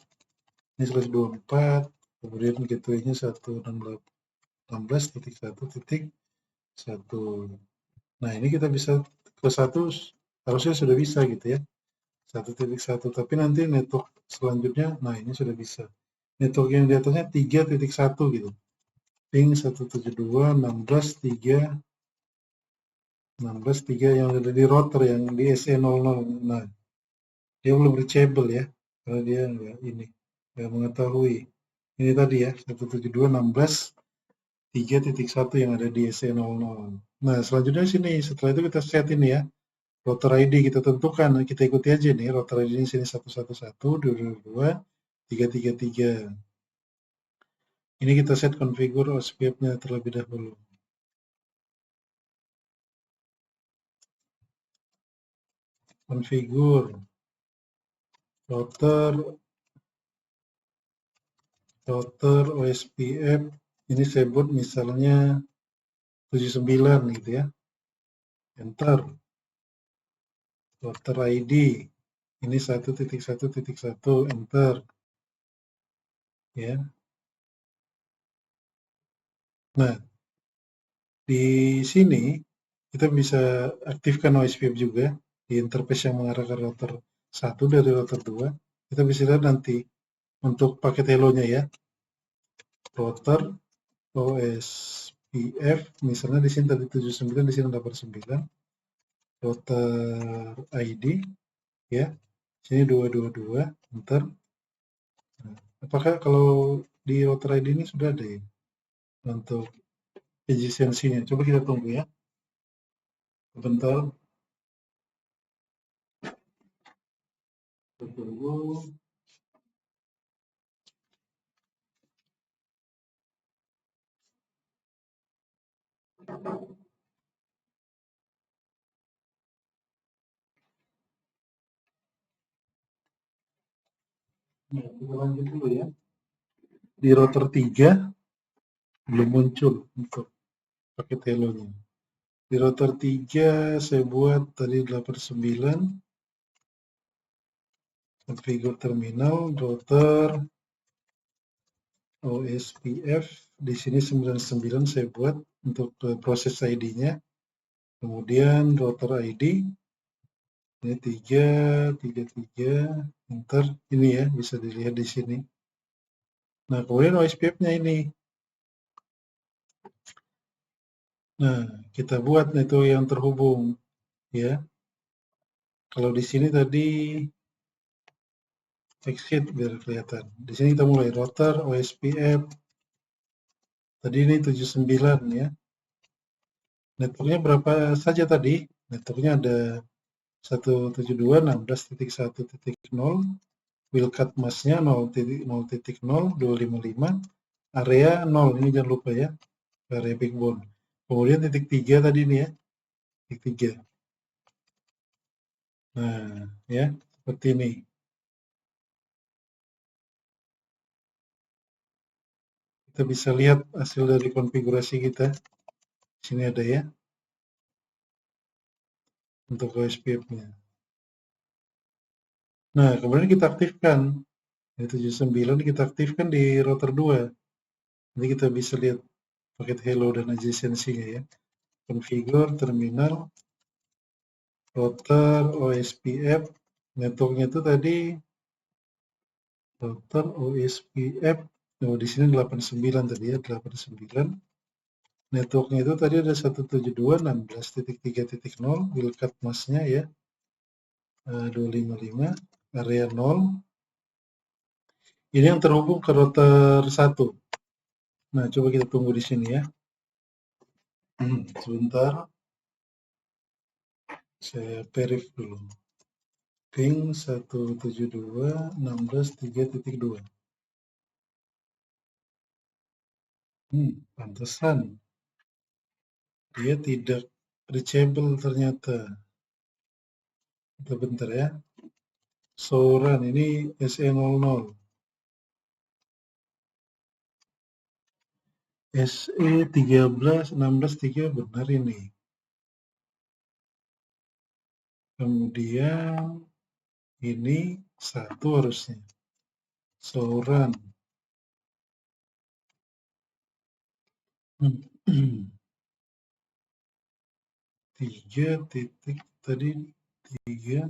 Ini 124, kemudian gateway-nya 116.1.1. Nah, ini kita bisa ke 1, harusnya sudah bisa gitu ya. 1.1, tapi nanti network selanjutnya, nah ini sudah bisa. Network yang di atasnya 3.1 gitu. Ping 172.16.3 yang ada di router yang di SE00. Nah, dia belum reachable ya, karena dia nggak mengetahui. Ini tadi ya, 172.16.3.1 yang ada di SE00. Nah, selanjutnya sini, setelah itu kita set ini ya, router ID kita tentukan, kita ikuti aja nih, router ID ini sini 111, 222, 333. Ini kita set configure OSPF-nya terlebih dahulu. Configure router OSPF, ini saya buat misalnya 79 gitu ya. Enter. Router ID, ini 1.1.1, enter. Ya. Nah, di sini kita bisa aktifkan OSPF juga di interface yang mengarah ke router 1 dari router 2. Kita bisa lihat nanti untuk paket hello-nya ya. Router OSPF, misalnya di sini tadi 79, di sini 89. Router ID ya. Sini 222, enter. Nah, apakah kalau di router ID ini sudah ada ya untuk efisiensinya? Coba kita tunggu ya. Sebentar. Kita tunggu. Nah, kita lanjut dulu ya. Di router 3 belum muncul untuk paket hello-nya. Di router 3 saya buat tadi 89, configure terminal, router OSPF, di sini 99 saya buat untuk proses ID-nya. Kemudian router ID, ini 3, enter, ini ya bisa dilihat di sini. Nah, kemudian OSPF-nya ini. Nah, kita buat itu yang terhubung ya. Kalau di sini tadi exit biar kelihatan. Di sini kita mulai router OSPF. Tadi ini 79 ya. Networknya berapa saja tadi? Networknya ada 172.16.1.0, wildcard mask-nya 0.0.0, 255, area 0, ini jangan lupa ya, area backbone. Kemudian titik 3 tadi ini ya, titik 3. Nah, ya, seperti ini. Kita bisa lihat hasil dari konfigurasi kita. Di sini ada ya, untuk OSPF-nya. Nah, kemudian kita aktifkan. Ini 79 kita aktifkan di router 2. Nanti kita bisa lihat paket hello dan adjacency-nya ya. Configure terminal router OSPF, networknya itu tadi router OSPF, di sini 89 tadi ya, 89. Networknya itu tadi ada 172.16.3.0, wildcard mask-nya ya, 255, area 0. Ini yang terhubung ke router 1. Nah, coba kita tunggu di sini ya. Sebentar. Saya verif dulu. Ping 172.16.3.2. Pantesan. Dia tidak reachable ternyata. Kita bentar ya. Soran ini SE00. SE13.16.3 benar ini. Kemudian ini 1 harusnya. Soran. 3 titik tadi 3.2.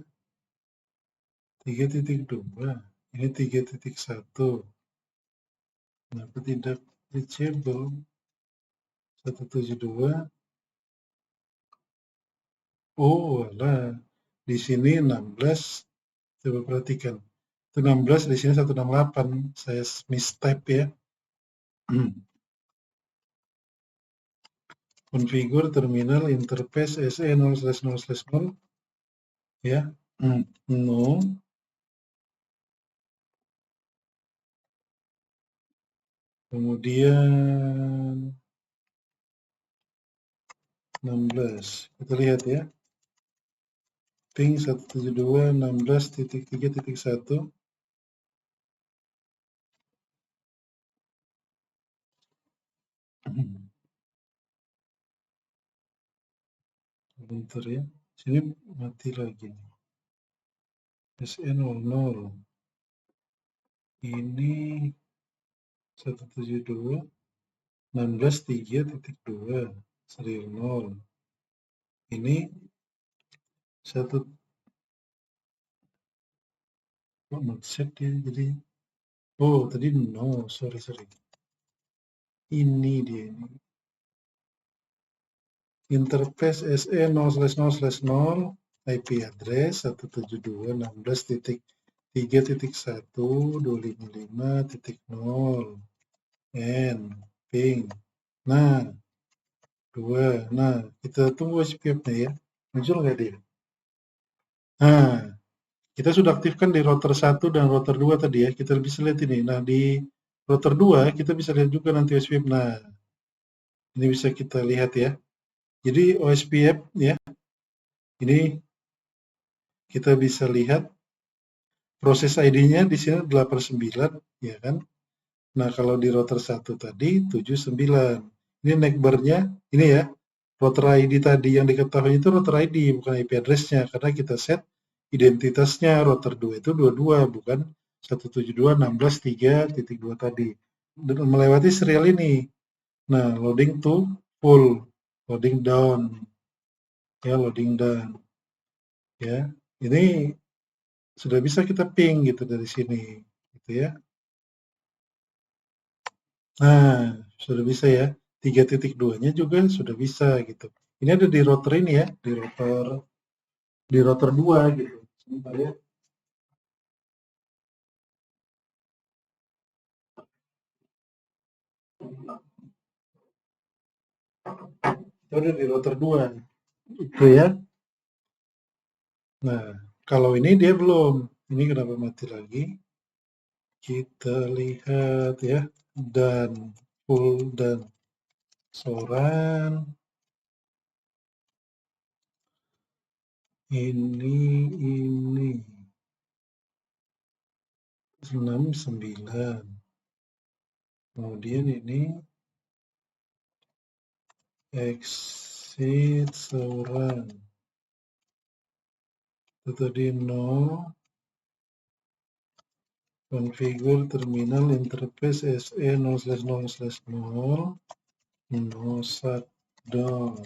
Ini 3.1. Kenapa tidak reachable? 172. Oh, alah. Di sini 16. Coba perhatikan. Itu 16, di sini 168. Saya mistype ya. Configure terminal interface SE0/0/0 ya. No. kemudian 16. Kita lihat ya. Ping 172.16.3.1. Bentar ya. Sini mati lagi. SE00. Ini 172.16.3.2 serial 0. Ini 1 not set ya, jadi tadi no, sorry. Ini dia ini. Interface SE 0/0/0 IP address 172.16.3.1.255.0 N ping. Nah, 2. Nah, kita tunggu SPF-nya ya. Muncul nggak dia? Nah, kita sudah aktifkan di router 1 dan router 2 tadi ya. Kita bisa lihat ini. Nah, di router 2 kita bisa lihat juga nanti OSPF. Nah, ini bisa kita lihat ya. Jadi OSPF ya. Ini kita bisa lihat proses ID-nya di sini 89 ya kan. Nah, kalau di router 1 tadi 79. Ini neck bar-nya ini ya. Router ID tadi yang diketahui itu router ID bukan IP address-nya karena kita set identitasnya router 2 itu 22 bukan 172.16.3.2 tadi. Dan melewati serial ini. Nah, loading to full, loading down. Ya, loading down. Ya. Ini sudah bisa kita ping gitu dari sini gitu ya. Nah, sudah bisa ya. 3.2-nya juga sudah bisa gitu. Ini ada di router ini ya, di router 2 gitu. Sebentar ya. Itu ada di router 2 itu ya. Nah, kalau ini dia belum. Ini kenapa mati lagi? Kita lihat ya. Dan full dan soran. Ini 69. Kemudian ini exit soran. Itu tadi 0. Configure terminal interface SE 0/0/0 no shutdown.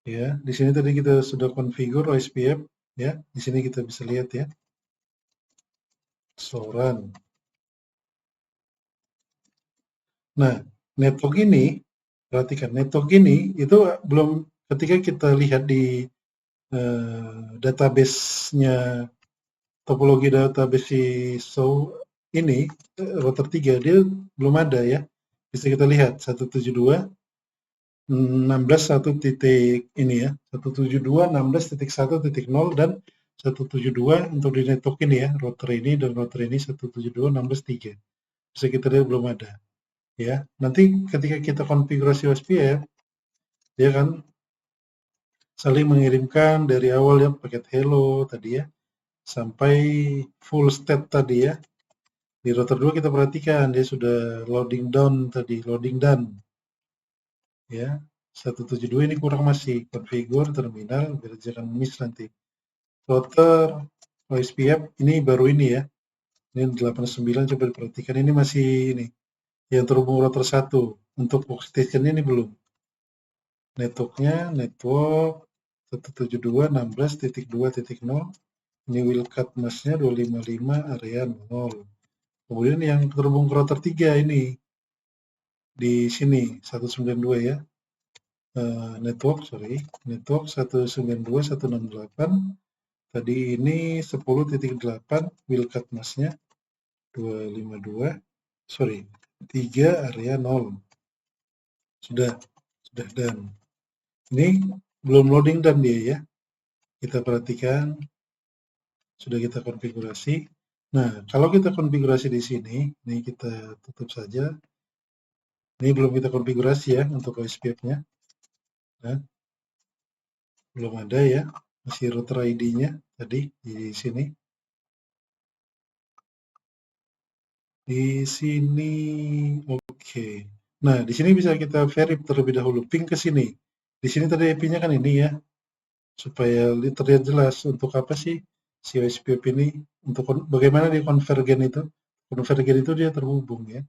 Ya, di sini tadi kita sudah configure OSPF ya. Di sini kita bisa lihat ya. Soran. Nah, network ini perhatikan network ini itu belum ketika kita lihat di database-nya topologi database si show ini router 3 dia belum ada ya. Bisa kita lihat 172 16 titik ini ya 172 16.1.0 dan 172 untuk di network ini ya router ini dan router ini 172 16.3 bisa kita lihat belum ada ya. Nanti ketika kita konfigurasi OSPF dia kan saling mengirimkan dari awal ya paket hello tadi ya sampai full state tadi ya. Di router 2 kita perhatikan dia sudah loading down tadi, loading done ya. 172 ini kurang masih configure terminal biar jangan miss nanti. Router OSPF ini baru ini ya. Ini 89 coba diperhatikan ini masih ini yang terhubung router 1. Untuk workstation ini belum. Networknya network 172.16.2.0. Ini wildcard mask-nya 255 area 0. Kemudian yang terhubung ke router 3 ini di sini 192 ya. Network 192.168. Tadi ini 10.8 wildcard mask-nya 252. 3 area 0. Sudah dan ini belum loading dan dia ya. Kita perhatikan sudah kita konfigurasi. Nah, kalau kita konfigurasi di sini, ini kita tutup saja. Ini belum kita konfigurasi ya untuk OSPF-nya. Nah, belum ada ya, masih router ID-nya tadi di sini. Di sini, oke. Nah, di sini bisa kita verif terlebih dahulu, ping ke sini. Di sini tadi IP-nya kan ini ya, supaya terlihat jelas untuk apa sih si OSPF ini, untuk bagaimana dia konvergen itu. Konvergen itu dia terhubung ya.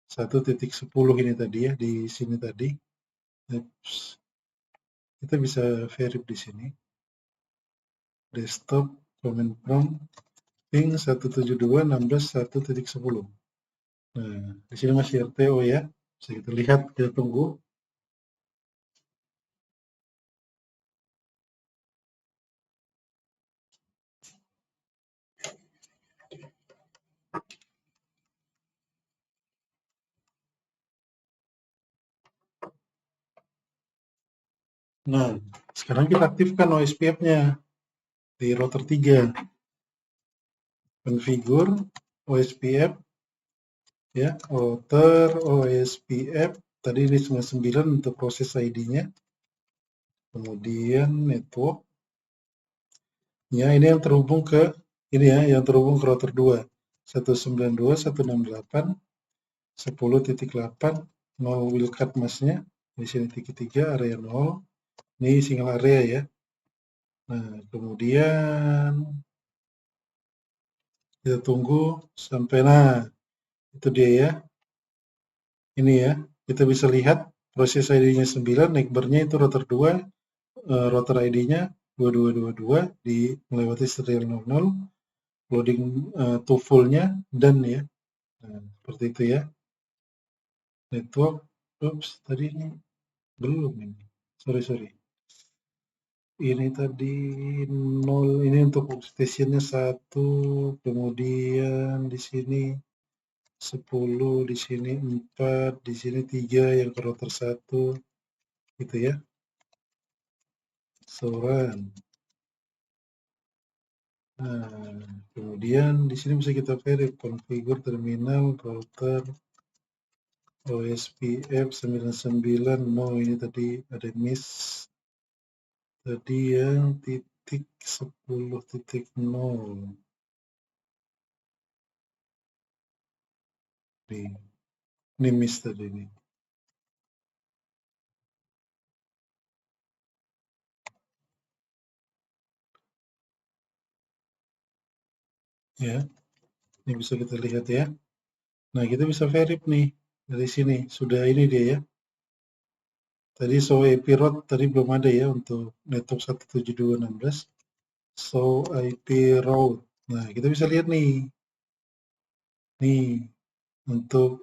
1.10 ini tadi ya, di sini tadi. Oops. Kita bisa verif di sini. Desktop, command prompt, ping 172.16.1.10. Nah, di sini masih RTO ya. Bisa kita lihat, kita tunggu. Nah, sekarang kita aktifkan OSPF-nya di router 3. Configure OSPF ya, router OSPF. Tadi ini 99 untuk proses ID-nya. Kemudian network. Ya, ini yang terhubung ke ini ya, yang terhubung ke router 2. 192.168.10.8 0 wildcard mask-nya. Di sini titik 3 area 0. Ini single area ya. Nah, kemudian kita tunggu sampai itu dia ya. Ini ya, kita bisa lihat proses ID-nya 9, nekbernya itu router 2, router ID-nya 2222 di melewati serial 00, loading to full-nya dan ya. Nah, seperti itu ya. Network, oops, tadi ini belum ini. Sorry. Ini tadi 0, ini untuk workstation-nya 1, kemudian di sini 10, di sini 4, di sini 3 yang ke router 1, gitu ya. Run. Nah, kemudian di sini bisa kita verif configure terminal router OSPF 99. Ini tadi ada miss. Tadi yang titik 10.0. Ini miss tadi nih. Ya, ini bisa kita lihat ya. Nah, kita bisa verif nih dari sini. Sudah ini dia ya. Tadi show IP route tadi belum ada ya untuk network 172.16. Show IP route. Nah, kita bisa lihat nih. Nih, untuk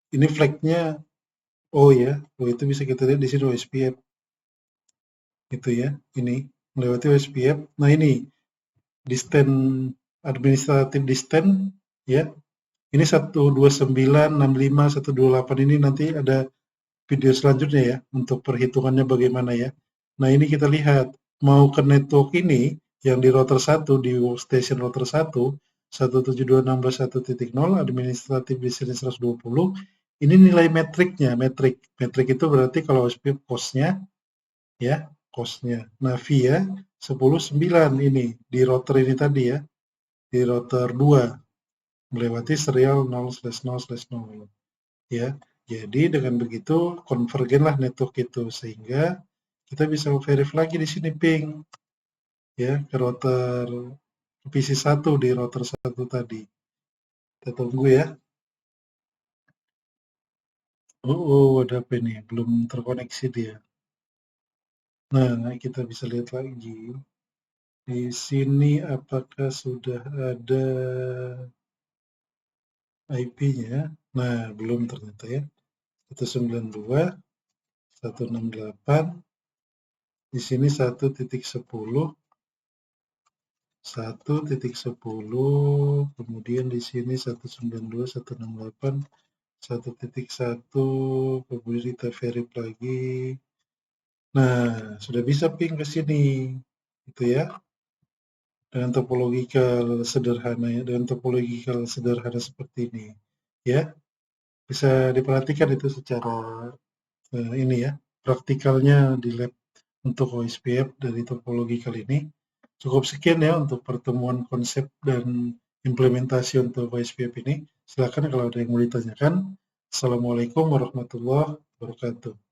ini flag-nya O ya. Oh, itu bisa kita lihat di sini OSPF. Itu ya. Ini melewati OSPF. Nah, ini distance administratif distance ya. Ini 129.65.128 ini nanti ada video selanjutnya ya untuk perhitungannya bagaimana ya. Nah, ini kita lihat mau ke network ini yang di router 1 di workstation router 1 172.16.1.0 administratif di sini 120. Ini nilai metriknya, metrik itu berarti kalau OSPF cost-nya ya, cost-nya. Nah, via 10.9 ini di router ini tadi ya, di router 2 melewati serial 0/0/0 ya. Jadi dengan begitu konvergenlah network itu sehingga kita bisa verif lagi di sini ping ya ke router PC 1 di router 1 tadi. Kita tunggu ya. Ada apa ini? Belum terkoneksi dia. Nah, kita bisa lihat lagi. Di sini apakah sudah ada IP-nya? Nah, belum ternyata ya. 192, 168, di sini 1.10, 1.10, kemudian di sini 192, 168, 1.1, kemudian kita verif lagi. Nah, sudah bisa ping ke sini. Itu ya. dengan topologikal sederhana ya, dengan topologikal sederhana seperti ini ya. Bisa diperhatikan itu secara ini ya, praktikalnya di lab untuk OSPF dari topologi kali ini. Cukup sekian ya untuk pertemuan konsep dan implementasi untuk OSPF ini. Silakan kalau ada yang mau ditanyakan. Assalamualaikum warahmatullahi wabarakatuh.